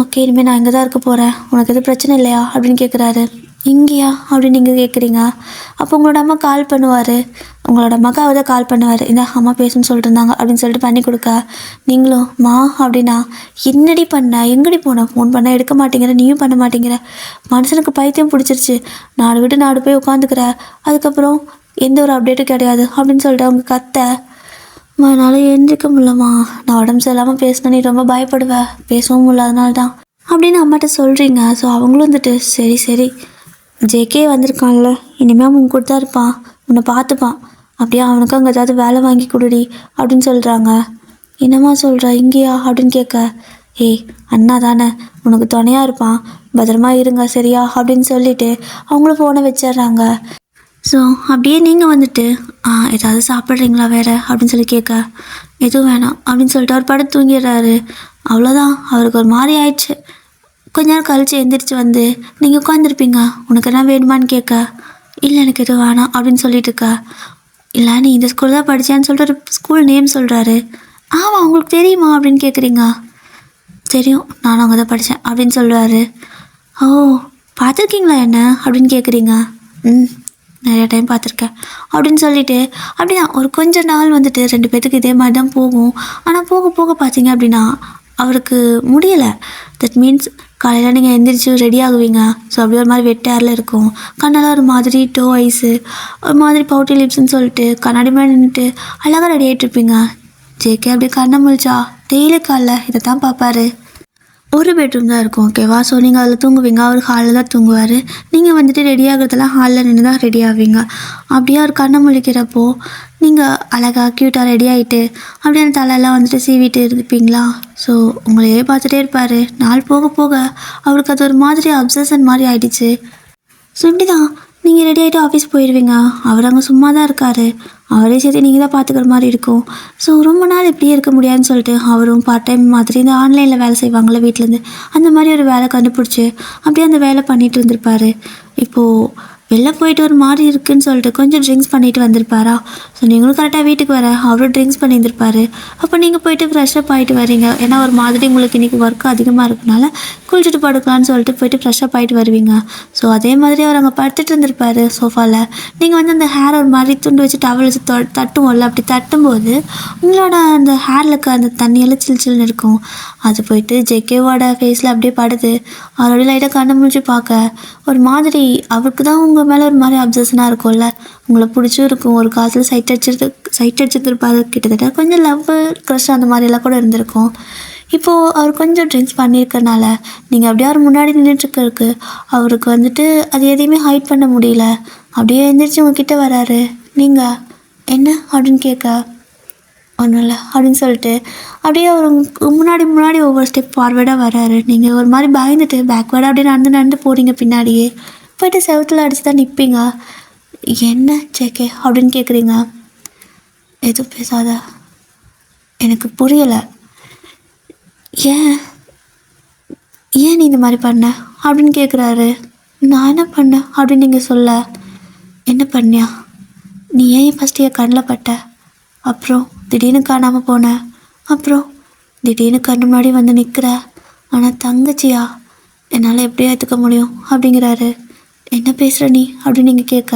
ஓகே இனிமேல் நான் இங்கே தான் இருக்க போகிறேன், உனக்கு எதுவும் பிரச்சனை இல்லையா அப்படின்னு கேட்குறாரு. இங்கேயா அப்படின்னு நீங்கள் கேட்குறீங்க. அப்போ உங்களோட அம்மா கால் பண்ணுவார், உங்களோட அம்மாவுக்கு அவர் தான் கால் பண்ணுவார், இந்த அம்மா பேசுன்னு சொல்லிட்டு இருந்தாங்க அப்படின்னு சொல்லிட்டு பண்ணி கொடுக்க, நீங்களும் மா அப்படின்னா என்னடி பண்ண, எங்கடி போன, ஃபோன் பண்ணால் எடுக்க மாட்டேங்கிற, நீயும் பண்ண மாட்டேங்கிற, மனுஷனுக்கு பைத்தியம் பிடிச்சிருச்சு, நாடு விட்டு நாடு போய் உட்காந்துக்கிற, அதுக்கப்புறம் எந்த ஒரு அப்டேட்டும் கிடையாது அப்படின்னு சொல்லிட்டு அவங்க கத்த, என்னால் எழுந்திரிக்க முடியலம்மா, நான் உடம்பு சரியில்லாமல் பேசினா நீ ரொம்ப பயப்படுவேன், பேசவும் முடியாதனால தான் அப்படின்னு அம்மாட்ட சொல்கிறீங்க. ஸோ அவங்களும் வந்துட்டு சரி சரி ஜேகே வந்திருக்கான்ல, இனிமேல் அவன் கூட தான் இருப்பான், உன்னை பார்த்துப்பான், அப்படியே அவனுக்கு அங்கே ஏதாவது வேலை வாங்கி கொடுடி அப்படின்னு சொல்கிறாங்க. என்னம்மா சொல்கிற, இங்கேயா அப்படின்னு கேட்க, அண்ணா தானே உனக்கு துணையாக இருப்பான், பத்திரமா இருங்க சரியா அப்படின்னு சொல்லிவிட்டு அவங்களும் ஃபோனை வச்சிடுறாங்க. ஸோ அப்படியே நீங்கள் வந்துட்டு ஏதாவது சாப்பிட்றீங்களா வேறு அப்படின்னு சொல்லி கேட்க, எதுவும் வேணாம் அப்படின்னு சொல்லிட்டு அவர் படுத்து தூங்கிடுறாரு. அவ்வளோதான், அவருக்கு ஒரு மாதிரி ஆயிடுச்சு. கொஞ்ச நேரம் கழித்து எந்திரிச்சு வந்து நீங்கள் உட்காந்துருப்பீங்க, உனக்கு என்ன வேணுமான்னு கேட்க, இல்லை எனக்கு எதுவும் வேணாம் அப்படின்னு சொல்லிட்டு இருக்க. இல்லை நீ இந்த ஸ்கூல் தான் படித்தேன்னு சொல்லிட்டு ஒரு ஸ்கூல் நேம் சொல்கிறாரு. ஆமாம் உங்களுக்கு தெரியுமா அப்படின்னு கேட்குறீங்க. தெரியும், நானும் அங்கே தான் படித்தேன் அப்படின்னு சொல்கிறாரு. ஓ பார்த்துருக்கீங்களா என்ன அப்படின்னு கேட்குறீங்க. நிறையா டைம் பார்த்துருக்கேன் அப்படின்னு சொல்லிட்டு அப்படிதான் ஒரு கொஞ்ச நாள் வந்துட்டு 2 பேர்த்துக்கு இதே மாதிரி தான் போகும். ஆனால் போக போக பார்த்தீங்க அப்படின்னா அவருக்கு முடியலை. தட் மீன்ஸ் காலையில் நீங்கள் எந்திரிச்சு ரெடி ஆகுவீங்க. ஸோ அப்படியே ஒரு மாதிரி வெட்டாரில் இருக்கும். கண்ணெல்லாம் ஒரு மாதிரி டோ ஐஸு, ஒரு மாதிரி பவுட்டி லிப்ஸ்ன்னு சொல்லிட்டு கண்ணாடி மேலே நின்றுட்டு அழகாக ரெடி ஆகிட்டு இருப்பீங்க. ஜேகே அப்படியே கண்ணை முழிச்சா டெய்லி காலைல இதை தான் பார்ப்பாரு. ஒரு பெட்ரூம் தான் இருக்கும், ஓகேவா? ஸோ நீங்கள் அதில் தூங்குவீங்க, அவர் ஹாலில் தான் தூங்குவார். நீங்கள் வந்துட்டு ரெடி ஆகிறதெல்லாம் ஹாலில் நின்று தான் ரெடி ஆவீங்க. அப்படியே அவர் கண்ணை முழிக்கிறப்போ நீங்கள் அழகாக க்யூட்டாக ரெடி ஆகிட்டு அப்படியே அந்த தலையெல்லாம் வந்துட்டு சீவிட்டு இருப்பீங்களா? ஸோ உங்களையே பார்த்துட்டே இருப்பார். நாள் போக போக அவருக்கு அது ஒரு மாதிரி அப்சஷன் மாதிரி ஆகிடுச்சு. ஸோ இப்படி தான் நீங்கள் ரெடி ஆகிட்டு ஆஃபீஸ் போயிடுவீங்க. அவர் அங்கே சும்மா தான் இருக்கார். அவரே சேர்த்து நீங்கள் தான் பார்த்துக்கிற மாதிரி இருக்கும். ஸோ ரொம்ப நாள் இப்படியே இருக்க முடியாதுன்னு சொல்லிட்டு அவரும் பார்ட் டைம் மாதிரி இந்த ஆன்லைனில் வேலை செய்வாங்களே வீட்டிலேருந்து, அந்த மாதிரி ஒரு வேலை கண்டுபிடிச்சி அப்படியே அந்த வேலை பண்ணிகிட்டு இருந்திருப்பார். இப்போது வெளில போயிட்டு ஒரு மாதிரி இருக்குதுன்னு சொல்லிட்டு கொஞ்சம் ட்ரிங்க்ஸ் பண்ணிட்டு வந்திருப்பாரா? ஸோ நீங்களும் கரெக்டாக வீட்டுக்கு வர அவரும் ட்ரிங்க்ஸ் பண்ணியிருந்திருப்பார். அப்போ நீங்கள் போயிட்டு ஃப்ரெஷ்ஷப் ஆகிட்டு வரீங்க. ஏன்னா ஒரு மாதிரி உங்களுக்கு இன்றைக்கி ஒர்க் அதிகமாக இருக்கனால குளிச்சுட்டு படுக்கலான்னு சொல்லிட்டு போயிட்டு ஃப்ரெஷ்ஷப் ஆகிட்டு வருவீங்க. ஸோ அதே மாதிரி அவர் அங்கே படுத்துட்டு இருந்திருப்பார் சோஃபாவில். நீங்கள் வந்து அந்த ஹேர் ஒரு மாதிரி துண்டு வச்சு டவல் வச்சு தட்டுவோம்ல, அப்படி தட்டும்போது உங்களோட அந்த ஹேரில் இருக்க அந்த தண்ணியெல்லாம் சில்லுன்னு இருக்கும். அது போயிட்டு ஜேகேவோட ஃபேஸில் அப்படியே படுது. அவரோட லைட்டாக கண்ணை முடிச்சு பார்க்க ஒரு மாதிரி அவருக்கு தான் உங்கள் மேலே ஒரு மாதிரி அப்சஷனாக இருக்கும்ல, உங்களை பிடிச்சும் இருக்கும். ஒரு காலத்தில் சைட் அடிச்சிருப்பாரு. கிட்டத்தட்ட கொஞ்சம் லவ் க்ரஷ் அந்த மாதிரியெல்லாம் கூட இருந்திருக்கும். இப்போது அவர் கொஞ்சம் ட்ரிங்க்ஸ் பண்ணியிருக்கனால நீங்கள் அப்படியே அவர் முன்னாடி நின்றுட்டுருக்கு. அவருக்கு வந்துட்டு அது எதையுமே ஹைட் பண்ண முடியல. அப்படியே எழுந்திரிச்சு உங்ககிட்ட வராரு. நீங்கள் என்ன அப்படின்னு கேட்க ஒன்றும் இல்லை அப்படின்னு சொல்லிட்டு அப்படியே அவர் முன்னாடி ஒவ்வொரு ஸ்டெப் ஃபார்வேர்டாக வராரு. நீங்கள் ஒரு மாதிரி பயந்துட்டு பேக்வேர்டாக அப்படியே நடந்து போகிறீங்க. பின்னாடியே போய்ட்டு செவத்தில் அடித்து தான் நிற்பீங்க. என்ன ஜேகே அப்படின்னு கேட்குறீங்க. எதுவும் பேசாத, எனக்கு புரியலை, ஏன் நீ இந்த மாதிரி பண்ண அப்படின்னு கேட்குறாரு. நான் என்ன பண்ணேன் அப்படின்னு நீங்கள் சொல்ல, என்ன பண்ணியா நீ, ஏன் ஃபஸ்ட்டு என் கண்ணில் பட்ட, அப்புறம் திடீர்னு காணாமல் போனேன், அப்புறம் திடீர்னு கண்ணு முன்னாடி வந்து நிற்கிற, ஆனால் தங்கச்சியா என்னால் எப்படி ஏற்றுக்க முடியும் அப்படிங்கிறாரு. என்ன பேசுகிற நீ அப்படின்னு நீங்கள் கேட்க,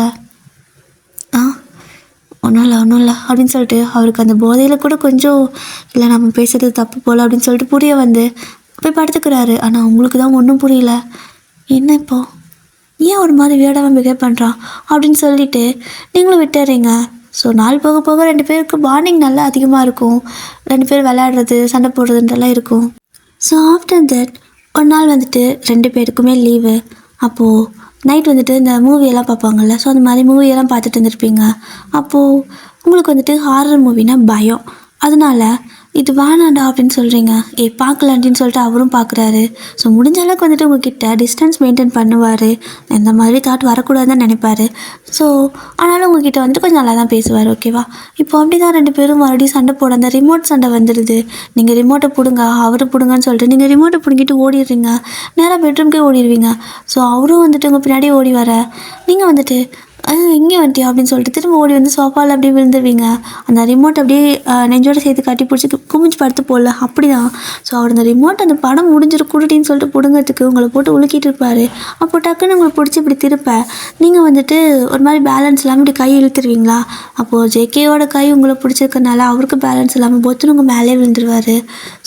ஒன்றும் இல்லை அப்படின்னு சொல்லிட்டு அவருக்கு அந்த போதையில் கூட கொஞ்சம் இல்லை நம்ம பேசுகிறது தப்பு போல் அப்படின்னு சொல்லிட்டு புரிய வந்து போய் படுத்துக்கிறாரு. ஆனால் உங்களுக்கு தான் ஒன்றும் புரியல. என்ன இப்போது ஏன் ஒரு மாதிரி வியர்டாக பிஹேவ் பண்ணுறான் அப்படின்னு சொல்லிவிட்டு நீங்களும் விட்டுறீங்க. ஸோ நாள் போக போக 2 பேருக்கு பாண்டிங் நல்லா அதிகமாக இருக்கும். 2 பேர் விளையாடுறது சண்டை போடுறதுன்றலாம் இருக்கும். ஸோ ஆஃப்டர் தட் ஒரு நாள் வந்துட்டு 2 பேருக்குமே லீவு. அப்போது நைட் வந்துட்டு இந்த மூவியெல்லாம் பார்ப்பாங்கள்ல, ஸோ அந்த மாதிரி மூவியெல்லாம் பார்த்துட்டு இருந்திருப்பீங்க. அப்போது உங்களுக்கு வந்துட்டு ஹாரர் மூவினா பயம். அதனால இது வேணாண்டா அப்படின்னு சொல்கிறீங்க. பார்க்கலான்ட்டின்னு சொல்லிட்டு அவரும் பார்க்குறாரு. ஸோ முடிஞ்ச அளவுக்கு வந்துட்டு உங்ககிட்ட டிஸ்டன்ஸ் மெயின்டைன் பண்ணுவார். இந்த மாதிரி தாட் வரக்கூடாதுன்னு நினைப்பார். ஸோ ஆனாலும் உங்ககிட்ட வந்துட்டு கொஞ்சம் நல்லா தான் பேசுவார், ஓகேவா? இப்போ அப்படி தான் 2 பேரும் மறுபடியும் சண்டை போட அந்த ரிமோட் சண்டை வந்துடுது. நீங்கள் ரிமோட்டை பிடுங்க, அவரை பிடுங்கன்னு சொல்லிட்டு நீங்கள் ரிமோட்டை பிடுங்கிட்டு ஓடிடுறீங்க. நேராக பெட்ரூம்க்கே ஓடிடுவீங்க. ஸோ அவரும் வந்துட்டு உங்கள் பின்னாடியே ஓடி வர நீங்கள் வந்துட்டு இங்கே வந்துட்டியா அப்படின்னு சொல்லிட்டு திரும்ப ஓடி வந்து சோஃபாவில் அப்படியே விழுந்துருவீங்க. அந்த ரிமோட் அப்படியே நெஞ்சோடு சேர்த்து கட்டி பிடிச்சி குமிஞ்சு படுத்து போடல, அப்படி தான். ஸோ அவர் அந்த ரிமோட் அந்த படம் முடிஞ்சிடும் குடுட்டின்னு சொல்லிட்டு பிடுங்கிறதுக்கு உங்களை போட்டு உலுக்கிட்டு இருப்பார். அப்போ டக்குன்னு உங்களை பிடிச்சி இப்படி திருப்ப நீங்கள் வந்துட்டு ஒரு மாதிரி பேலன்ஸ் இல்லாமல் இப்படி கை இழுத்துருவீங்களா? அப்போது ஜேகேவோட கை உங்களை பிடிச்சிருக்கனால அவருக்கு பேலன்ஸ் இல்லாமல் பொத்துன்னு உங்கள் மேலே விழுந்துருவார்.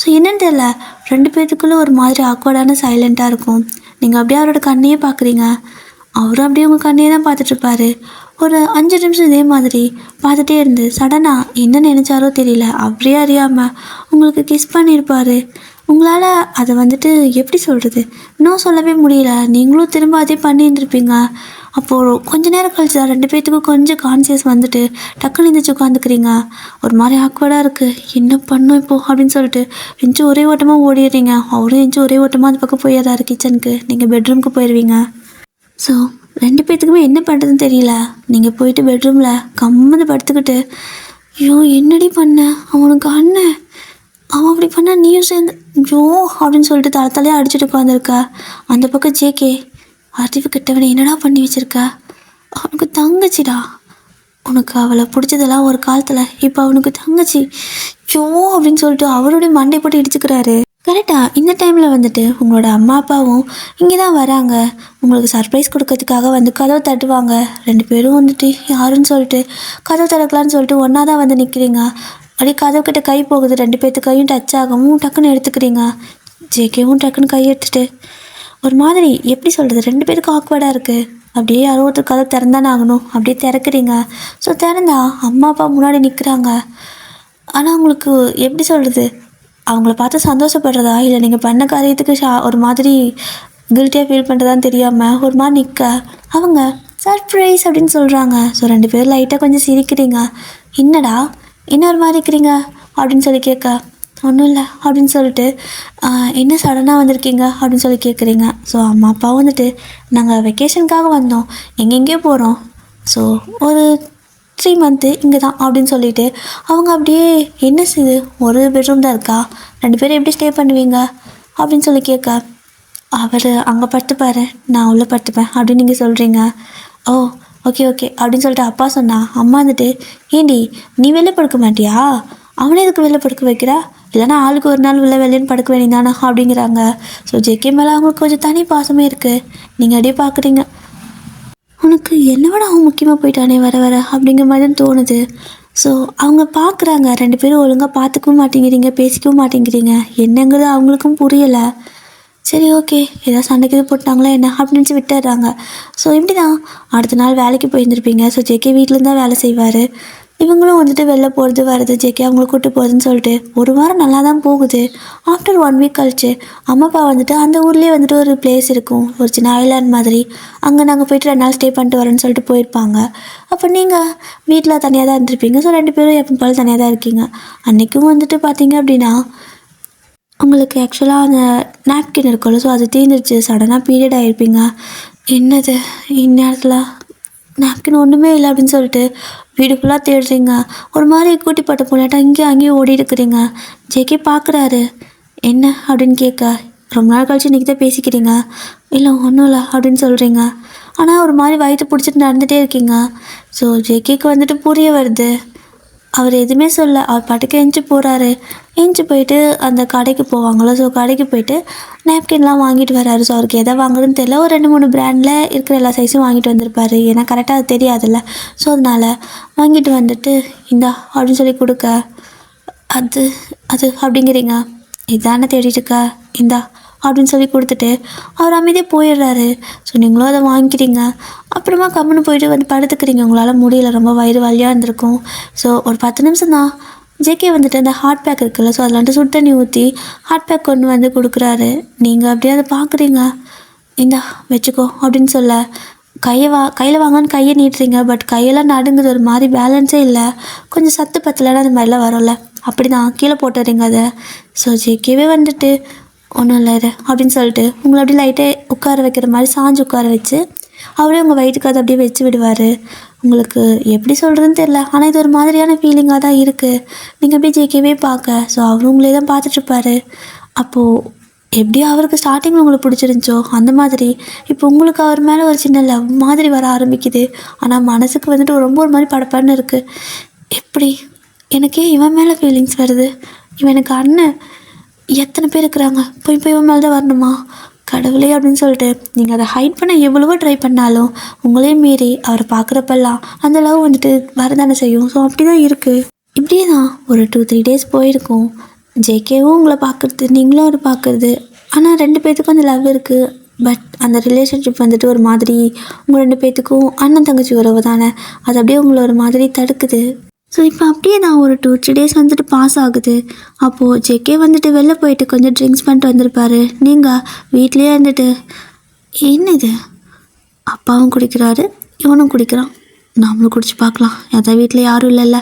ஸோ என்னன்னு தெரியல, 2 பேர்த்துக்குள்ளே ஒரு மாதிரி ஆக்வர்டான சைலண்ட்டாக இருக்கும். நீங்கள் அப்படியே அவரோட கண்ணையே பார்க்குறீங்க. அவரும் அப்படியே உங்கள் கண்ணையே தான் பார்த்துட்ருப்பாரு. ஒரு 5 நிமிஷம் இதே மாதிரி பார்த்துட்டே இருந்து சடனாக என்ன நினச்சாரோ தெரியல, அப்படியே அறியாமல் உங்களுக்கு கிஸ் பண்ணியிருப்பார். உங்களால் அதை வந்துட்டு எப்படி சொல்கிறது, இன்னும் சொல்லவே முடியல. நீங்களும் திரும்ப அதே பண்ணியிருந்துருப்பீங்க. அப்போது கொஞ்ச நேரம் கழிச்சு 2 பேர்த்துக்கும் கொஞ்சம் கான்சியஸ் வந்துட்டு டக்குன்னு எழுந்திரிச்சு உட்காந்துக்கிறீங்க. ஒரு மாதிரி ஆக்வர்டாக இருக்குது, என்ன பண்ணோம் இப்போது அப்படின்னு சொல்லிட்டு எஞ்சி ஒரே ஓட்டமாக ஓடிடுறீங்க. அவரும் எஞ்சி ஒரே ஓட்டமாக அந்த பக்கம் போயிடுறாரு கிச்சனுக்கு. நீங்கள் பெட்ரூமுக்கு போயிடுவீங்க. ஸோ 2 பேர்த்துக்குமே என்ன பண்ணுறதுன்னு தெரியல. நீங்கள் போயிட்டு பெட்ரூமில் கம்மது படுத்துக்கிட்டு, ஐயோ என்னடி பண்ண, அவனுக்கு அண்ணன் அவன் அப்படி பண்ண நீயும் சேர்ந்து ஐயோ அப்படின்னு சொல்லிட்டு தலையாக அடிச்சுட்டு உட்காந்துருக்க. அந்த பக்கம் ஜேகே, அறிவு கிட்டவனை என்னடா பண்ணி வச்சுருக்க, அவனுக்கு தங்கச்சிடா, உனக்கு அவளை பிடிச்சதெல்லாம் ஒரு காலத்தில், இப்போ அவனுக்கு தங்கச்சி ஐயோ அப்படின்னு சொல்லிட்டு அவருடைய மண்டை போட்டு இடிச்சுக்கிறாரு. கரெக்டாக இந்த டைமில் வந்துட்டு உங்களோட அம்மா அப்பாவும் இங்கே தான் வராங்க. உங்களுக்கு சர்ப்ரைஸ் கொடுக்கறதுக்காக வந்து கதவை தட்டுவாங்க. 2 பேரும் வந்துட்டு யாருன்னு சொல்லிட்டு கதவை திறக்கலான்னு சொல்லிட்டு ஒன்றா தான் வந்து நிற்கிறீங்க. அப்படியே கதவு கிட்ட கை போகுது. 2 பேர்த்து கையும் டச் ஆகவும் டக்குன்னு எடுத்துக்கிறீங்க. ஜேகேவும் டக்குன்னு கை எடுத்துட்டு ஒரு மாதிரி எப்படி சொல்கிறது, 2 பேருக்கும் ஆக்வர்டாக இருக்குது. அப்படியே யாரோ ஒருத்தர் கதை திறந்தானே ஆகணும். அப்படியே திறக்கிறீங்க. ஸோ திறந்தா அம்மா அப்பா முன்னாடி நிற்கிறாங்க. ஆனால் உங்களுக்கு எப்படி சொல்கிறது, அவங்கள பார்த்து சந்தோஷப்படுறதா இல்லை நீங்கள் பண்ண காரியத்துக்கு ஒரு மாதிரி கில்ட்டியாக ஃபீல் பண்ணுறதான்னு தெரியாமல் ஒரு மாதிரி நிற்க அவங்க சர்ப்ரைஸ் அப்படின்னு சொல்கிறாங்க. ஸோ 2 பேரும் லைட்டாக கொஞ்சம் சிரிக்கிறீங்க. என்னடா இன்னொரு மாதிரி இருக்கிறீங்க அப்படின்னு சொல்லி கேட்க, ஒன்றும் இல்லை அப்படின்னு சொல்லிட்டு என்ன சடனாக வந்திருக்கீங்க அப்படின்னு சொல்லி கேட்குறீங்க. ஸோ அம்மா அப்பா வந்துட்டு நாங்கள் வெக்கேஷனுக்காக வந்தோம், எங்கெங்கேயோ போகிறோம், ஸோ ஒரு 3 மந்த்து இங்கே தான் அப்படின்னு சொல்லிட்டு அவங்க அப்படியே என்ன செய்யுது, ஒரு பெட்ரூம் தான் இருக்கா, 2 பேரும் எப்படி ஸ்டே பண்ணுவீங்க அப்படின்னு சொல்லி கேட்க, அவர் அங்கே படுத்துப்பாரு, நான் உள்ளே படுத்துப்பேன் அப்படின்னு நீங்கள் சொல்கிறீங்க. ஓ ஓகே ஓகே அப்படின்னு சொல்லிட்டு அப்பா சொன்னா, அம்மா வந்துட்டு ஏண்டி நீ வெளில படுக்க மாட்டியா, அவனே இதுக்கு வெளில படுக்க வைக்கிறா, இல்லைனா ஆளுக்கு ஒரு நாள் உள்ள வெளியன்னு படுக்க வேண்டியதானே அப்படிங்கிறாங்க. ஸோ ஜேகே மேலே அவங்களுக்கு கொஞ்சம் தனி பாசமே இருக்குது. நீங்கள் அப்படியே பார்க்குறீங்க, உனக்கு என்னோட அவன் முக்கியமாக போயிட்டானே வர வர அப்படிங்கிற மாதிரி தான் தோணுது. ஸோ அவங்க பார்க்குறாங்க, 2 பேரும் ஒழுங்காக பார்த்துக்கவும் மாட்டேங்கிறீங்க, பேசிக்கவும் மாட்டேங்கிறீங்க, என்னங்கிறது அவங்களுக்கும் புரியலை. சரி ஓகே, ஏதாவது சண்டைக்கு இது போட்டாங்களா என்ன அப்படின்னு விட்டுடுறாங்க. ஸோ இப்படி தான் அடுத்த நாள் வேலைக்கு போயிருந்துருப்பீங்க. ஸோ ஜேகே வீட்டிலேருந்து தான் வேலை செய்வார். இவங்களும் வந்துட்டு வெளில போகிறது வருது, ஜேகே அவங்கள கூப்பிட்டு போகுதுன்னு சொல்லிட்டு ஒரு வாரம் நல்லா தான் போகுது. ஆஃப்டர் 1 வீக் கழிச்சு அம்மா அப்பா வந்துட்டு அந்த ஊர்லேயே வந்துட்டு ஒரு பிளேஸ் இருக்கும், ஒரு சின்ன ஐலாண்ட் மாதிரி, அங்கே நாங்கள் போய்ட்டு 2 நாள் ஸ்டே பண்ணிட்டு வரோன்னு சொல்லிட்டு போயிருப்பாங்க. அப்போ நீங்கள் வீட்டில் தனியாக தான் இருந்திருப்பீங்க. ஸோ 2 பேரும் எப்போ போல தனியாக தான் இருக்கீங்க. அன்றைக்கும் வந்துட்டு பார்த்தீங்க அப்படின்னா உங்களுக்கு ஆக்சுவலாக அந்த நாப்கின் இருக்கும்ல, ஸோ அது தீர்ந்துருச்சு. சடனாக பீரியட் ஆகிருப்பீங்க. என்னது இந்நேரத்தில் நாப்கின் ஒன்றுமே இல்லை அப்படின்னு சொல்லிட்டு வீடு ஃபுல்லாக தேடுறீங்க. ஒரு மாதிரி கூட்டி போட்ட போனாட்டா இங்கேயும் அங்கேயும் ஓடி இருக்கிறீங்க. ஜேகே பார்க்குறாரு, என்ன அப்படின்னு கேட்க, ரொம்ப நாள் கழிச்சு இன்றைக்கி தான் பேசிக்கிறீங்க, இல்லை ஒன்றும் இல்லை அப்படின்னு சொல்கிறீங்க. ஆனால் ஒரு மாதிரி வயிற்று பிடிச்சிட்டு நடந்துகிட்டே இருக்கீங்க. ஸோ ஜேகேக்கு வந்துட்டு புரிய வருது, அவர் எதுவுமே சொல்ல, அவர் பாட்டுக்கு எஞ்சி போகிறாரு. எஞ்சி போயிட்டு அந்த கடைக்கு போவாங்களோ, ஸோ கடைக்கு போயிட்டு நாப்கின்லாம் வாங்கிட்டு வர்றாரு. ஸோ அவருக்கு எதை வாங்குறதுன்னு தெரியல, ஒரு 2-3 பிராண்டில் இருக்கிற எல்லா சைஸும் வாங்கிட்டு வந்திருப்பாரு. ஏன்னா கரெக்டாக அது தெரியாதுல்ல. ஸோ அதனால் வாங்கிட்டு வந்துட்டு இந்தா அப்படின்னு சொல்லி கொடுக்க, அது அது அப்படிங்கிறீங்க, இதானே தேடிட்டு இருக்க, இந்தா அப்படின்னு சொல்லி கொடுத்துட்டு அவர் அமைதியாக போயிடுறாரு. ஸோ நீங்களும் அதை வாங்கிக்கிறீங்க. அப்புறமா கம்முன்னு போயிட்டு வந்து படுத்துக்கிறீங்க. உங்களால் முடியல, ரொம்ப வயிறு வலியாக இருந்திருக்கும். ஸோ ஒரு 10 நிமிஷம் தான் ஜேகே வந்துட்டு அந்த ஹாட் பேக் இருக்குல்ல, ஸோ அதில் வந்துட்டு சுடு தண்ணி ஊற்றி ஹாட் பேக் கொண்டு வந்து கொடுக்குறாரு. நீங்கள் அப்படியே அதை பார்க்குறீங்க, இந்தா வச்சுக்கோ அப்படின்னு சொல்ல கையில் வாங்கன்னு கையை நீட்டுறீங்க. பட் கையெல்லாம் நடுங்குது, ஒரு மாதிரி பேலன்ஸே இல்லை, கொஞ்சம் சத்து பத்தலைன்னா அந்த மாதிரிலாம் வரும்ல, அப்படி தான் கீழே போட்டுறீங்க அதை. ஸோ ஜேகேவே வந்துட்டு ஒன்றும் இல்லை அப்படின்னு சொல்லிட்டு உங்களை அப்படியே லைட்டாக உட்கார வைக்கிற மாதிரி சாஞ்சு உட்கார வச்சு அவரே உங்கள் வயிற்றுக்கு அதை அப்படியே வச்சு விடுவார். உங்களுக்கு எப்படி சொல்கிறதுன்னு தெரில, ஆனால் இது ஒரு மாதிரியான ஃபீலிங்காக தான் இருக்குது. நீங்கள் அப்படியே ஜேகேவே பார்க்க, ஸோ அவரும் உங்களே தான் பார்த்துட்ருப்பாரு. அப்போது எப்படி அவருக்கு ஸ்டார்டிங்கில் உங்களுக்கு பிடிச்சிருந்துச்சோ அந்த மாதிரி இப்போ உங்களுக்கு அவர் மேலே ஒரு சின்ன லவ் மாதிரி வர ஆரம்பிக்குது. ஆனால் மனசுக்கு வந்துட்டு ரொம்ப ஒரு மாதிரி படப்படன்னு இருக்குது. எப்படி எனக்கே இவன் மேலே ஃபீலிங்ஸ் வருது, இவன் எனக்கு அண்ணன், எத்தனை பேர் இருக்கிறாங்க, போய் இவன் மேலே தான் வரணுமா கடவுளே அப்படின்னு சொல்லிட்டு நீங்கள் அதை ஹைட் பண்ண எவ்வளவோ ட்ரை பண்ணாலும் உங்களே மீறி அவரை பார்க்குறப்பெல்லாம் அந்த லவ் வந்துட்டு வரதானே செய்யும். ஸோ அப்படி தான் இருக்குது. இப்படியே தான் ஒரு 2-3 டேஸ் போயிருக்கும். ஜேகேவும் உங்களை பார்க்குறது, நீங்களும் அவர் பார்க்குறது. ஆனால் 2 பேர்த்துக்கும் அந்த லவ் இருக்குது. பட் அந்த ரிலேஷன்ஷிப் வந்துட்டு ஒரு மாதிரி உங்கள் 2 பேர்த்துக்கும் அண்ணன் தங்கச்சி உறவு தானே, அது அப்படியே உங்களை ஒரு மாதிரி தடுக்குது. ஸோ இப்போ அப்படியே நான் ஒரு 2-3 டேஸ் வந்துட்டு பாஸ் ஆகுது. அப்போது ஜேகே வந்துட்டு வெளில போயிட்டு கொஞ்சம் ட்ரிங்க்ஸ் பண்ணிட்டு வந்திருப்பாரு. நீங்கள் வீட்லேயே இருந்துட்டு என்ன இது, அப்பாவும் குடிக்கிறாரு இவனும் குடிக்கிறான், நாமளும் குடிச்சு பார்க்கலாம், அதான் வீட்டில் யாரும் இல்லைல்ல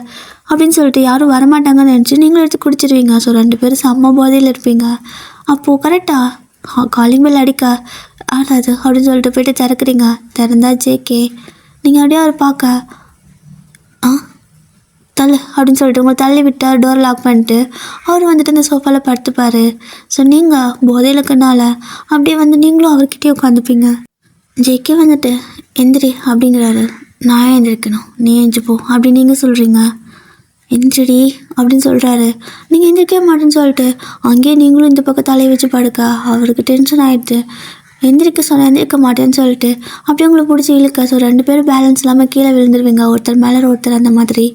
அப்படின்னு சொல்லிட்டு யாரும் வரமாட்டாங்கன்னு நினச்சி நீங்களும் எடுத்து குடிச்சிருவீங்க. ஸோ 2 பேரும் செம்ம போதையில் இருப்பீங்க. அப்போது கரெக்டாக காலிங் பெல் அடிக்க ஆடாது அப்படின்னு சொல்லிட்டு போய்ட்டு திறக்கிறீங்க. திறந்தா ஜேகே. நீங்கள் அப்படியே அவர் பார்க்க தள்ளு அப்படின்னு சொல்லிட்டு உங்களை தள்ளி விட்டால் டோர் லாக் பண்ணிட்டு அவர் வந்துட்டு அந்த சோஃபாவில் படுத்துப்பார். ஸோ நீங்கள் போதையில் இருக்கனால அப்படியே வந்து நீங்களும் அவர்கிட்டயே உட்காந்துப்பீங்க. ஜேகே வந்துட்டு எந்திரி அப்படிங்கிறாரு. நான் எந்திரிக்கணும், நீ எஞ்சி போ அப்படின்னு நீங்கள் சொல்கிறீங்க. எந்திரி அப்படின்னு சொல்கிறாரு. நீங்கள் எந்திரிக்கவே மாட்டேன்னு சொல்லிட்டு அங்கேயே நீங்களும் இந்த பக்கம் தலையை வச்சு படுக்க அவருக்கு டென்ஷன் ஆகிடுது. எந்திரிக்க சொன்னால் எந்திரிக்க மாட்டேன்னு சொல்லிட்டு அப்படியே உங்களை பிடிச்சி இழுக்க. ஸோ 2 பேரும் பேலன்ஸ் இல்லாமல் கீழே விழுந்துருவீங்க, ஒருத்தர் மேலே ஒருத்தர் அந்த மாதிரி.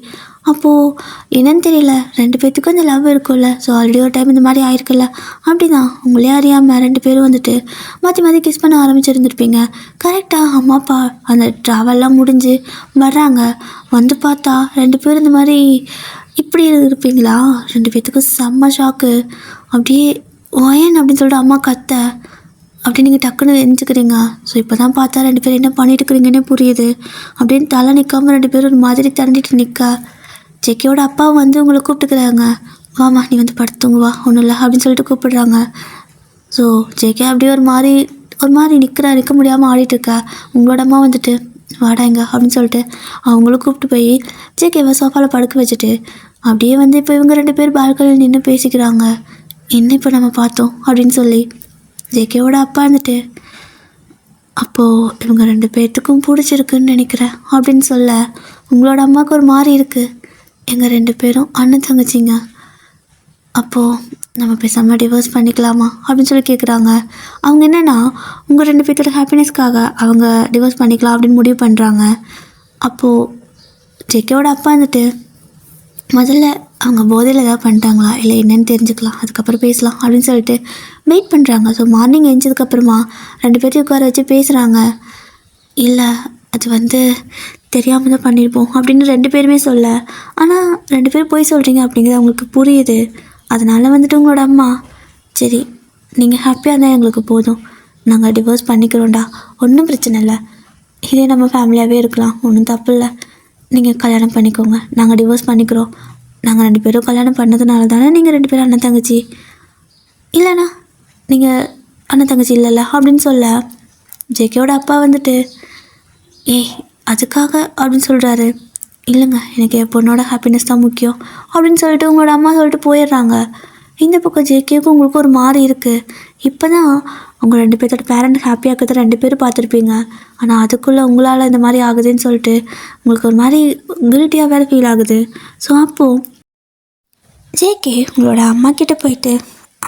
அப்போது என்னன்னு தெரியல, 2 பேர்த்துக்கும் இந்த லவ் இருக்கும்ல. ஸோ ஆல்ரெடி ஒரு டைம் இந்த மாதிரி ஆயிருக்குல்ல. அப்படி தான் உங்களே அறியாமல் 2 பேரும் வந்துட்டு மாற்றி மாற்றி கிஸ் பண்ண ஆரம்பிச்சிருந்துருப்பீங்க. கரெக்டாக அம்மா அப்பா அந்த ட்ராவல்லாம் முடிஞ்சு வர்றாங்க. வந்து பார்த்தா 2 பேரும் இந்த மாதிரி இப்படி இருப்பீங்களா? 2 பேர்த்துக்கும் செம்ம ஷாக்கு. அப்படியே ஒயன் அப்படின்னு சொல்லிட்டு அம்மா கத்த, அப்படி நீங்கள் டக்குன்னு எரிஞ்சுக்கிறீங்க. ஸோ இப்போ தான் பார்த்தா 2 பேரும் என்ன பண்ணிட்டு இருக்கிறீங்கன்னே புரியுது. அப்படின்னு தலை நிற்காமல் 2 பேரும் ஒரு மாதிரி திரண்டிட்டு நிற்க, ஜெக்கியோட அப்பா வந்து உங்களை கூப்பிட்டுக்கிறாங்க. வாமா நீ வந்து படுத்துங்க வா, ஒன்றும் இல்லை அப்படின்னு சொல்லிட்டு கூப்பிடுறாங்க. ஸோ ஜெக்கே அப்படியே ஒரு மாதிரி நிற்க முடியாமல் ஆடிட்டுருக்கா. உங்களோட அம்மா வந்துட்டு வாடாங்க அப்படின்னு சொல்லிட்டு அவங்களும் கூப்பிட்டு போய் ஜேகேவை சோஃபாவில் படுக்க வச்சுட்டு அப்படியே வந்து இப்போ இவங்க 2 பேர் பால்கனியில் நின்று பேசிக்கிறாங்க. என்ன இப்போ நம்ம பார்த்தோம் அப்படின்னு சொல்லி ஜேகேவோட அப்பா வந்துட்டு, அப்போது இவங்க 2 பேர்த்துக்கும் பிடிச்சிருக்குன்னு நினைக்கிறேன் அப்படின்னு சொல்ல, உங்களோட அம்மாவுக்கு ஒரு மாதிரி இருக்குது. எங்கள் 2 பேரும் அண்ணன் தங்கச்சிங்க, அப்போது நம்ம பேசாமல் டிவோர்ஸ் பண்ணிக்கலாமா அப்படின்னு சொல்லி கேட்குறாங்க. அவங்க என்னென்னா உங்கள் 2 பேர்த்தோட ஹாப்பினஸ்க்காக அவங்க டிவோர்ஸ் பண்ணிக்கலாம் அப்படின்னு முடிவு பண்ணுறாங்க. அப்போது ஜெக்கோட அப்பா வந்துட்டு முதல்ல அவங்க போதையில் ஏதாவது பண்ணிட்டாங்களா இல்லை என்னென்னு தெரிஞ்சுக்கலாம், அதுக்கப்புறம் பேசலாம் அப்படின்னு சொல்லிட்டு வெயிட் பண்ணுறாங்க. ஸோ மார்னிங் எழுந்ததுக்கப்புறமா 2 பேர்த்தையும் உட்கார வச்சு பேசுகிறாங்க. இல்லை அது வந்து தெரியாமல் தான் பண்ணியிருப்போம் அப்படின்னு 2 பேருமே சொல்ல, ஆனால் 2 பேரும் போய் சொல்கிறீங்க அப்படிங்கிறது அவங்களுக்கு புரியுது. அதனால் வந்துட்டு உங்களோட அம்மா, சரி நீங்கள் ஹாப்பியாக இருந்தால் எங்களுக்கு போதும், நாங்கள் டிவோர்ஸ் பண்ணிக்கிறோம்டா, ஒன்றும் பிரச்சனை இல்லை, இதே நம்ம ஃபேமிலியாகவே இருக்கலாம், ஒன்றும் தப்பு இல்லை, நீங்கள் கல்யாணம் பண்ணிக்கோங்க, நாங்கள் டிவோர்ஸ் பண்ணிக்கிறோம், நாங்கள் 2 பேரும் கல்யாணம் பண்ணதுனால தானே நீங்கள் 2 பேரும் அண்ணன் தங்கச்சி, இல்லைண்ணா நீங்கள் அண்ணன் தங்கச்சி இல்லைல்ல அப்படின்னு சொல்ல, ஜேகேயோட அப்பா வந்துட்டு ஏய் அதுக்காக அப்படின்னு சொல்கிறாரு. இல்லைங்க எனக்கு என் பொண்ணோட ஹாப்பினஸ் தான் முக்கியம் அப்படின்னு சொல்லிட்டு உங்களோட அம்மா சொல்லிட்டு போயிடுறாங்க. இந்த பக்கம் ஜேகேவுக்கு உங்களுக்கு ஒரு மாதிரி இருக்குது. இப்போ தான் உங்கள் 2 பேர்த்தோட பேரண்ட் ஹாப்பியாக்கிறத 2 பேரும் பார்த்துருப்பீங்க. ஆனால் அதுக்குள்ளே உங்களால் இந்த மாதிரி ஆகுதுன்னு சொல்லிட்டு உங்களுக்கு ஒரு மாதிரி கில்ட்டியாக வேறு ஃபீல் ஆகுது. ஸோ அப்போது ஜேகே உங்களோட அம்மா கிட்டே போயிட்டு,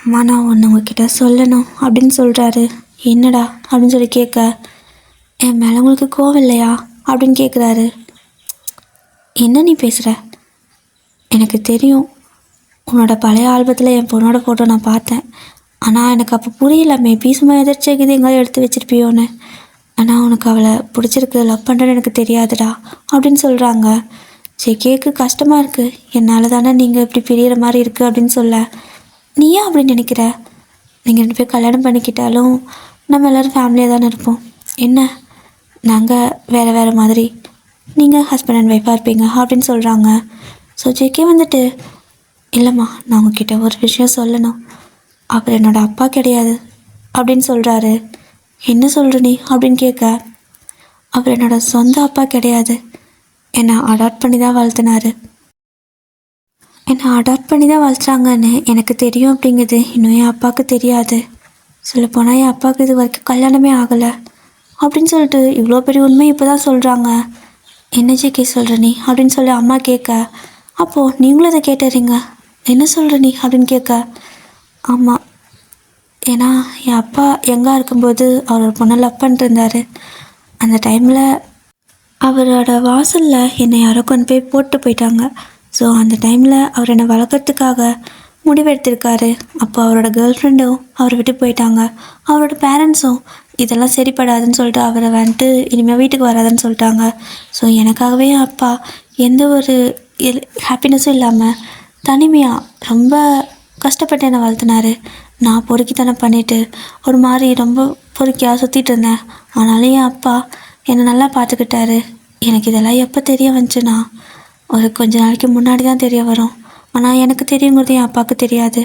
அம்மா நான் ஒன்று உங்ககிட்ட சொல்லணும் அப்படின்னு சொல்கிறாரு. என்னடா அப்படின்னு சொல்லி கேட்க, என் மேலே உங்களுக்கு கோவம் இல்லையா அப்படின்னு கேட்குறாரு. என்ன நீ பேசுகிற? எனக்கு தெரியும் உன்னோட பழைய ஆல்பத்தில் என் பொண்ணோட ஃபோட்டோ நான் பார்த்தேன். ஆனால் எனக்கு அப்போ புரியல, மேபி சும்மா எதிர்ச்சிக்குது எங்கேயாவது எடுத்து வச்சுருப்பியோன்னு. ஆனால் உனக்கு அவளை பிடிச்சிருக்கு, லவ் பண்ணுறேன்னு எனக்கு தெரியாதுடா அப்படின்னு சொல்கிறாங்க. சரி கேட்க கஷ்டமாக இருக்குது, என்னால் தானே நீங்கள் இப்படி பிரியிற மாதிரி இருக்குது அப்படின்னு சொல்ல, நீ ஏன் அப்படின்னு நினைக்கிற? நீங்கள் 2 பேர் கல்யாணம் பண்ணிக்கிட்டாலும் நம்ம எல்லோரும் ஃபேமிலியாக தானே இருப்போம். என்ன நாங்கள் வேறு மாதிரி, நீங்கள் ஹஸ்பண்ட் அண்ட் ஒய்ஃபாக இருப்பீங்க அப்படின்னு சொல்கிறாங்க. ஸோ ஜேகே வந்துட்டு, இல்லைம்மா நான் உங்ககிட்ட ஒரு விஷயம் சொல்லணும், அவர் என்னோடய அப்பா கிடையாது அப்படின்னு சொல்கிறாரு. என்ன சொல்கிற நீ அப்படின்னு கேட்க, அவர் என்னோடய சொந்த அப்பா கிடையாது, என்னை அடாப்ட் பண்ணி தான் வளர்த்துனாரு. என்னை அடாப்ட் பண்ணி தான் வளர்த்துறாங்கன்னு எனக்கு தெரியும் அப்படிங்கிறது இன்னும் என் அப்பாவுக்கு தெரியாது. சொல்லப்போனால் என் அப்பாவுக்கு இது வரைக்கும் கல்யாணமே ஆகலை அப்படின்னு சொல்லிட்டு இவ்வளோ பெரிய உண்மை இப்போ தான் சொல்கிறாங்க. என்ன ஜேகே சொல்கிற நீ அப்படின்னு சொல்லி அம்மா கேட்க, அப்போது நீங்களும் அதை கேட்டுறீங்க, என்ன சொல்கிற நீ அப்படின்னு கேட்க, ஆமாம் ஏன்னா என் அப்பா எங்கே இருக்கும்போது அவர் ஒரு பொண்ணை லவ் பண்ணிட்டு அந்த டைமில் அவரோட வாசலில் என்னை யாரோ கொண்டு போய் போட்டு போயிட்டாங்க. ஸோ அந்த டைமில் அவர் என்னை வளர்க்குறதுக்காக முடிவெடுத்திருக்காரு. அப்போ அவரோட கேர்ள் ஃப்ரெண்டும் அவரை விட்டு போயிட்டாங்க. அவரோட பேரண்ட்ஸும் இதெல்லாம் சரிப்படாதுன்னு சொல்லிட்டு அவரை வந்துட்டு இனிமேல் வீட்டுக்கு வராதுன்னு சொல்லிட்டாங்க. ஸோ எனக்காகவே அப்பா எந்த ஒரு ஹாப்பினஸும் இல்லாமல் தனிமையாக ரொம்ப கஷ்டப்பட்டு என்னை வளர்த்துனாரு. நான் பொறுக்கித்தனம் பண்ணிவிட்டு ஒரு மாதிரி ரொம்ப பொறுக்கியாக சுற்றிட்டு இருந்தேன். ஆனாலும் என் அப்பா என்னை நல்லா பார்த்துக்கிட்டாரு. எனக்கு இதெல்லாம் எப்போ தெரிய வந்துச்சுன்னா ஒரு கொஞ்ச நாளைக்கு முன்னாடி தான் தெரிய வரும். ஆனால் எனக்கு தெரியுங்கிறது என் அப்பாவுக்கு தெரியாது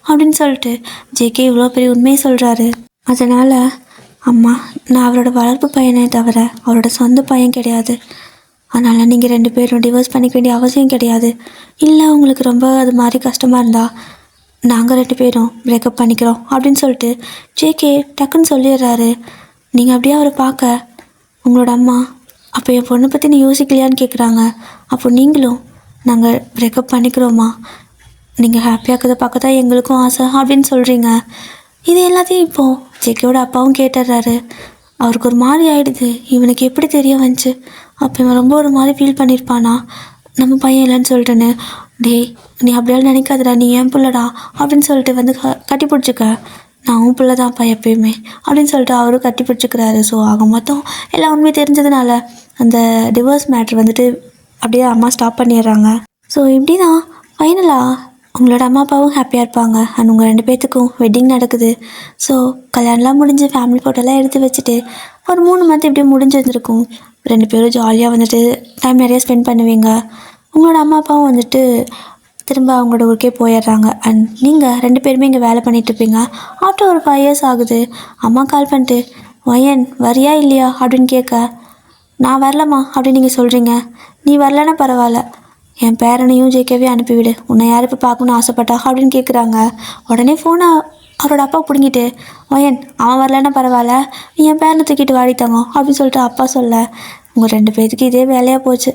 அப்படின்னு சொல்லிட்டு ஜேகே இவ்வளோ பெரிய உண்மையை சொல்கிறாரு. அதனால் அம்மா நான் அவரோட வளர்ப்பு பையனே தவிர அவரோட சொந்த பையன் கிடையாது. அதனால் நீங்கள் 2 பேரும் டிவோர்ஸ் பண்ணிக்க வேண்டிய அவசியம் கிடையாது. இல்லை உங்களுக்கு ரொம்ப அது மாதிரி கஷ்டமாக இருந்தால் நாங்கள் 2 பேரும் பிரேக்கப் பண்ணிக்கிறோம் அப்படின்னு சொல்லிட்டு ஜேகே டக்குன்னு சொல்லிடுறாரு. நீங்கள் அப்படியே அவரை பார்க்க உங்களோட அம்மா, அப்போ என் பொண்ணை பற்றி நீ யோசிக்கலையான்னு கேட்குறாங்க. அப்போ நீங்களும் நாங்கள் பிரேக்கப் பண்ணிக்கிறோமா, நீங்கள் ஹாப்பியாக்கிறத பார்க்க தான் எங்களுக்கும் ஆசை அப்படின்னு சொல்கிறீங்க. இது எல்லாத்தையும் இப்போது ஜேகேயோட அப்பாவும் கேட்டுடுறாரு. அவருக்கு ஒரு மாதிரி ஆகிடுது, இவனுக்கு எப்படி தெரிய வந்துச்சு, அப்போ இவன் ரொம்ப ஒரு மாதிரி ஃபீல் பண்ணியிருப்பானா, நம்ம பையன் இல்லைன்னு சொல்லிட்டுன்னு, டேய் நீ அப்படியெல்லாம் நினைக்காதடா, நீ ஏன் பிள்ளடா அப்படின்னு சொல்லிட்டு வந்து கட்டி பிடிச்சிக்க, நான் உன் பிள்ளை தான்ப்பா எப்பயுமே அப்படின்னு சொல்லிட்டு அவரும் கட்டி பிடிச்சிக்கிறாரு. ஸோ ஆக மொத்தம் எல்லாம் உண்மை தெரிஞ்சதுனால அந்த டிவோர்ஸ் மேட்ரு வந்துட்டு அப்படியே அம்மா ஸ்டாப் பண்ணிடுறாங்க. ஸோ இப்படி தான் ஃபைனலாக உங்களோட அம்மா அப்பாவும் ஹாப்பியாக இருப்பாங்க அண்ட் உங்கள் 2 பேர்த்துக்கும் வெட்டிங் நடக்குது. ஸோ கல்யாணம்லாம் முடிஞ்சு ஃபேமிலி ஃபோட்டோலாம் எடுத்து வச்சுட்டு ஒரு 3 மந்த் இப்படியே முடிஞ்சு வந்திருக்கும். 2 பேரும் ஜாலியாக வந்துட்டு டைம் நிறைய ஸ்பெண்ட் பண்ணுவீங்க. உங்களோட அம்மா அப்பாவும் வந்துட்டு திரும்ப அவங்களோட ஊருக்கே போயிடுறாங்க. அண்ட் நீங்கள் 2 பேருமே இங்கே வேலை பண்ணிகிட்ருப்பீங்க. ஆஃப்டர் ஒரு 5 இயர்ஸ் ஆகுது. அம்மா கால் பண்ணிட்டு வயன் வரியா இல்லையா அப்படின்னு கேட்க, நான் வரலம்மா அப்படின்னு நீங்கள் சொல்கிறீங்க. நீ வரலன்னா பரவாயில்ல, என் பேரனையும் ஜேகேவே அனுப்பிவிடு, உன்னை யார் இப்போ பார்க்கணுன்னு ஆசைப்பட்டா அப்படின்னு கேட்குறாங்க. உடனே ஃபோனை அவரோட அப்பா பிடுங்கிட்டு, வயன் அவன் வரலன்னா பரவாயில்ல, நீ என் பேரனை தூக்கிட்டு வாடித்தாங்க அப்படின்னு சொல்லிட்டு அப்பா சொல்ல, உங்கள் 2 பேருக்கு இதே வேலையாக போச்சு.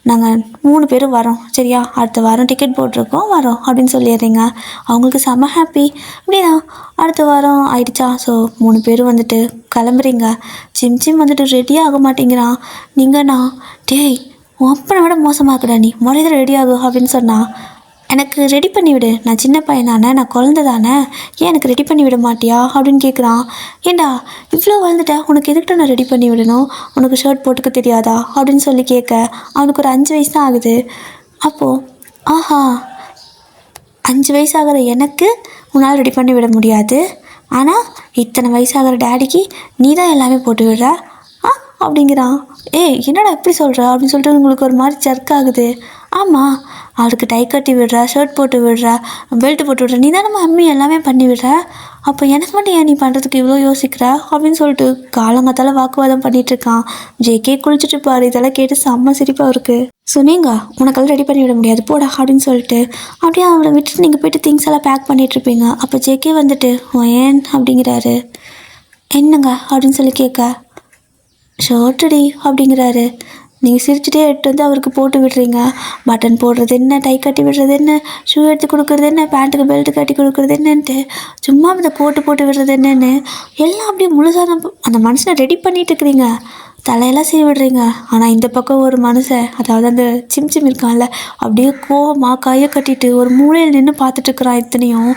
நாங்கள் 3 பேரும் வரோம் சரியா, அடுத்த வாரம் டிக்கெட் போட்டிருக்கோம் வரோம் அப்படின்னு சொல்லிடுறீங்க. அவங்களுக்கு செம்ம ஹாப்பி. அப்படின்னா அடுத்த வாரம் ஆயிடுச்சா. ஸோ 3 பேரும் வந்துட்டு கிளம்புறீங்க. சிம் வந்துட்டு ரெடியாக ஆக மாட்டேங்கிறான். நீங்கண்ணா டேய் உன் அப்பனை விட மோசமாக இருக்கடா, நீ முறையில் ரெடி ஆகும் அப்படின்னு சொன்னால், எனக்கு ரெடி பண்ணி விடு, நான் சின்ன பையன் தானே, நான் குழந்த தானே, ஏன் எனக்கு ரெடி பண்ணி விட மாட்டியா அப்படின்னு கேட்குறான். ஏண்டா இவ்வளோ வளர்ந்துட்டேன், உனக்கு எதுக்கிட்ட நான் ரெடி பண்ணி விடணும், உனக்கு ஷர்ட் போட்டுக்க தெரியாதா அப்படின்னு சொல்லி கேட்க, அவனுக்கு ஒரு 5 வயசு தான் ஆகுது. அப்போது ஆஹா 5 வயசாகிற எனக்கு உன்னால் ரெடி பண்ணி விட முடியாது, ஆனால் இத்தனை வயசாகிற டேடிக்கு நீ தான் எல்லாமே போட்டு விடுற அப்படிங்கிறான். என்னடா எப்படி சொல்கிற அப்படின்னு சொல்லிட்டு உங்களுக்கு ஒரு மாதிரி ஜர்க் ஆகுது. ஆமாம், அவளுக்கு டை கட்டி விடுற, ஷர்ட் போட்டு விடுற, பெல்ட் போட்டு விடுற, நீ தானே மம்மி எல்லாமே பண்ணி விடுற, அப்போ எனக்கு மட்டும் ஏன் நீ பண்ணுறதுக்கு இவ்வளோ யோசிக்கிற அப்படின்னு சொல்லிட்டு காலங்காத்தால வாக்குவாதம் பண்ணிகிட்ருக்கான். ஜேகே குளிச்சுட்டு பாரு, இதெல்லாம் கேட்டு செம்ம சிரிப்பாக இருக்குது. ஸோ நீங்கள் உனக்கெல்லாம் ரெடி பண்ணி விட முடியாது போடா அப்படின்னு சொல்லிட்டு அப்படியே அவளை விட்டுட்டு நீங்கள் போய்ட்டு திங்ஸ் எல்லாம் பேக் பண்ணிகிட்ருப்பீங்க. அப்போ ஜேகே வந்துட்டு ஏன் அப்படிங்கிறாரு. என்னங்க அப்படின்னு சொல்லி கேட்க, ஷர்ட்டடி அப்படிங்கிறாரு. நீங்கள் சிரிச்சுட்டே எடுத்து வந்து அவருக்கு போட்டு விடுறீங்க. பட்டன் போடுறது என்ன, டை கட்டி விடுறது என்ன, ஷூ எடுத்து கொடுக்குறது என்ன, பேண்ட்டுக்கு பெல்ட்டு கட்டி கொடுக்குறது என்னன்ட்டு, சும்மா அந்த கோட்டு போட்டு விடுறது என்னென்னு எல்லாம் அப்படியே முழுசாக அந்த மனுஷனை ரெடி பண்ணிட்டு இருக்கிறீங்க. தலையெல்லாம் செய்ய விடுறீங்க. ஆனால் இந்த பக்கம் ஒரு மனுஷன், அதாவது அந்த சிம் இருக்கான்ல, அப்படியே கோவமாக கையை கட்டிட்டு ஒரு மூலையில் நின்று பார்த்துட்ருக்குறான். இத்தனையும்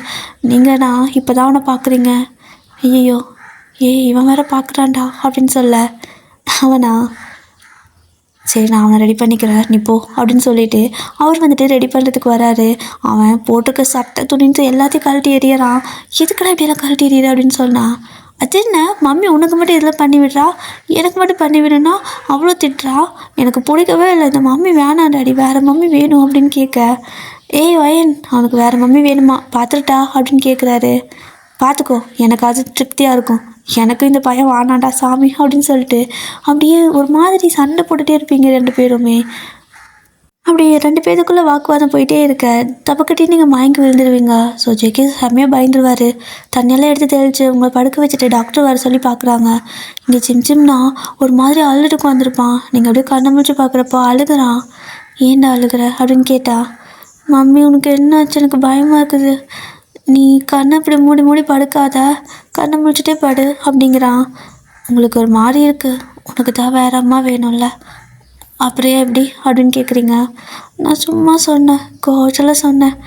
நீங்கள் நான் இப்போ தான் அவனை பார்க்குறீங்க. ஐயோ இவன் வேற பார்க்குறான்டா அப்படின்னு சொல்ல, அவனா சரி நான் அவனை ரெடி பண்ணிக்கிறேன் நீ போ அப்படின்னு சொல்லிட்டு அவர் வந்துட்டு ரெடி பண்ணுறதுக்கு வராரு. அவன் போட்டிருக்க சட்டை துணிந்து எல்லாத்தையும் கழட்டி எறியறான். எதுக்கடா இப்படியெல்லாம் கழட்டி எறியற அப்படின்னு சொன்னான். அது என்ன மம்மி உனக்கு மட்டும் இதெல்லாம் பண்ணி விடுறா, எனக்கு மட்டும் பண்ணி விடுனா அவ்வளோ திட்டுறா, எனக்கு பிடிக்கவே இல்லை, இந்த மம்மி வேணாம் டாடி, வேறு மம்மி வேணும் அப்படின்னு கேட்க, வயன் அவனுக்கு வேறு மம்மி வேணுமா பார்த்துட்டா அப்படின்னு கேட்குறாரு. பார்த்துக்கோ, எனக்கு அது திருப்தியாக இருக்கும், எனக்கு இந்த பையன் வானாண்டா சாமி அப்படின்னு சொல்லிட்டு அப்படியே ஒரு மாதிரி சண்டை போட்டுகிட்டே இருப்பீங்க 2 பேருமே. அப்படி 2 பேருக்குள்ளே வாக்குவாதம் போயிட்டே இருக்க தப்பக்கட்டி நீங்கள் மயங்கி விழுந்துருவீங்க. ஸோ ஜேகே செம்மையாக பயந்துருவார். தண்ணியெல்லாம் எடுத்து தெளித்து உங்களை படுக்க வச்சுட்டு டாக்டர் வர சொல்லி பார்க்குறாங்க. இங்கே சிம்னா ஒரு மாதிரி அழுதுக்கு வந்திருப்பான். நீங்கள் அப்படியே கண்ணை முடிச்சு பார்க்குறப்போ அழுகிறான். ஏன்டா அழுகிற அப்படின்னு கேட்டா, மம்மி உனக்கு என்ன ஆச்சு, எனக்கு பயமாக இருக்குது, நீ கண்ணை இப்படி மூடி மூடி படுக்காத, கண்ணை முடிச்சுட்டே படு அப்படிங்கிறான். உங்களுக்கு ஒரு மாதிரி இருக்குது, உனக்கு தான் வேற அம்மா வேணும்ல, அப்படியே எப்படி அப்படின்னு கேட்குறீங்க. நான் சும்மா சொன்னேன், கோச்சலாக சொன்னேன்,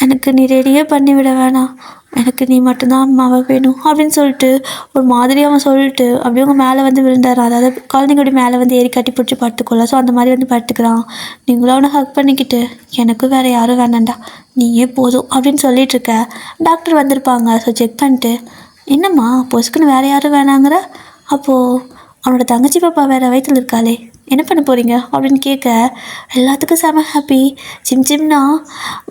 எனக்கு நீ ரெடியே பண்ணி விட வேணாம், எனக்கு நீ மட்டும்தான் அம்மாவை வேணும் அப்படின்னு சொல்லிட்டு ஒரு மாதிரி அவன் சொல்லிட்டு அப்படியே அவங்க மேலே வந்து விழுந்தார். அதாவது குழந்தைங்க மேலே வந்து ஏறி கட்டி பிடிச்சி படுத்துக்கொள்ள. ஸோ அந்த மாதிரி வந்து படுத்துக்கிறான். நீங்களும் அவனை ஹக் பண்ணிக்கிட்டு எனக்கும் வேறு யாரும் வேணாண்டா, நீயே போதும் அப்படின்னு சொல்லிகிட்ருக்க. டாக்டர் வந்திருப்பாங்க. ஸோ செக் பண்ணிட்டு, என்னம்மா பொசுக்குன்னு வேறு யாரும் வேணாங்கிற, அப்போது அவனோட தங்கச்சி பாப்பா வேறு வயிற்றில் இருக்காளே, என்ன பண்ண போகிறீங்க அப்படின்னு கேட்க எல்லாத்துக்கும் செம ஹாப்பி. சிம்னா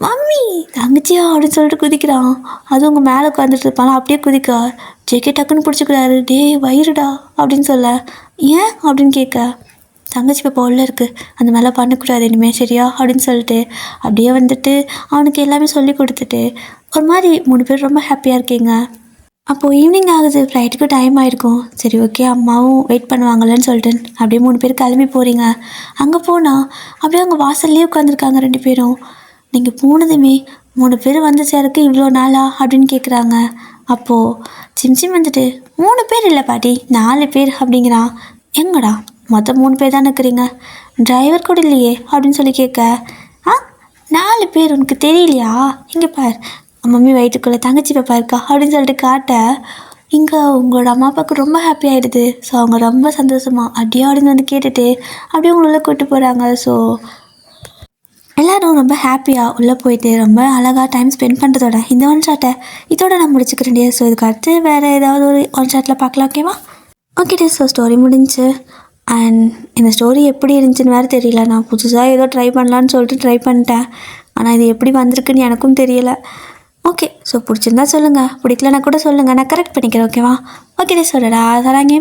மம்மி தங்கச்சியா அப்படின்னு சொல்லிட்டு குதிக்கிறான். அதுவும் உங்கள் மேலே உட்காந்துட்டு இருப்பானா, அப்படியே குதிக்கா. ஜேகே டக்குன்னு பிடிச்சிக்கிறாரு. டே வயிறுடா அப்படின்னு சொல்ல, ஏன் அப்படின்னு கேட்க, தங்கச்சி பாப்பா உள்ள இருக்குது, அந்த மாதிரிலாம் பண்ணக்கூடாது இனிமேல் சரியா அப்படின்னு சொல்லிட்டு அப்படியே வந்துட்டு அவனுக்கு எல்லாமே சொல்லி கொடுத்துட்டு ஒரு மாதிரி 3 பேர் ரொம்ப ஹாப்பியாக இருக்கீங்க. அப்போது ஈவினிங் ஆகுது, ஃப்ளைட்டுக்கு டைம் ஆகிருக்கும். சரி ஓகே அம்மாவும் வெயிட் பண்ணுவாங்கள்லன்னு சொல்லிட்டு அப்படியே 3 பேர் கிளம்பி போகிறீங்க. அங்கே போனால் அப்படியே அங்கே வாசல்லே உட்காந்துருக்காங்க 2 பேரும். நீங்கள் போனதுமே 3 பேர் வந்து சேருக்கு இவ்வளோ நாளா அப்படின்னு கேட்குறாங்க. அப்போது சிம் வந்துட்டு 3 பேர் இல்லை பாட்டி 4 பேர் அப்படிங்கிறான். எங்கடா மொத்தம் 3 பேர் தான் இருக்கிறீங்க, டிரைவர் கூட இல்லையே அப்படின்னு சொல்லி கேட்க, ஆ 4 பேர் உனக்கு தெரியலையா, இங்கே பார் மம்மி வயிற்றுக்குள்ளே தங்கச்சி பாப்பா இருக்கா அப்படின்னு சொல்லிட்டு காட்ட, இங்கே உங்களோட அம்மா அப்பாவுக்கு ரொம்ப ஹாப்பி ஆகிடுது. ஸோ அவங்க ரொம்ப சந்தோஷமாக அப்படியே அப்படின்னு வந்து கேட்டுட்டு அப்படியே உங்களை கூப்பிட்டு போகிறாங்க. ஸோ எல்லோரும் ரொம்ப ஹாப்பியாக உள்ளே போயிட்டு ரொம்ப அழகாக டைம் ஸ்பெண்ட் பண்ணுறதோட இந்த ஒன் ஷாட்டை இதோட நான் முடிச்சுக்கிறேன். ஸோ இதுக்கு அடுத்து வேறு ஏதாவது ஒரு ஒன் ஷாட்டில் பார்க்கலாம், ஓகேவா? ஓகே. ஸோ ஸ்டோரி முடிஞ்சு. அண்ட் இந்த ஸ்டோரி எப்படி இருந்துச்சுன்னு வேறு தெரியல. நான் புதுசாக ஏதோ ட்ரை பண்ணலான்னு சொல்லிட்டு ட்ரை பண்ணிட்டேன். ஆனால் இது எப்படி வந்திருக்குன்னு எனக்கும் தெரியலை. ஓகே. ஸோ பிடிச்சிருந்தா சொல்லுங்கள், பிடிக்கலன்னா கூட சொல்லுங்கள், நான் கரெக்ட் பண்ணிக்கிறேன், ஓகேவா? ஓகே. சொல்லடா சராங்க.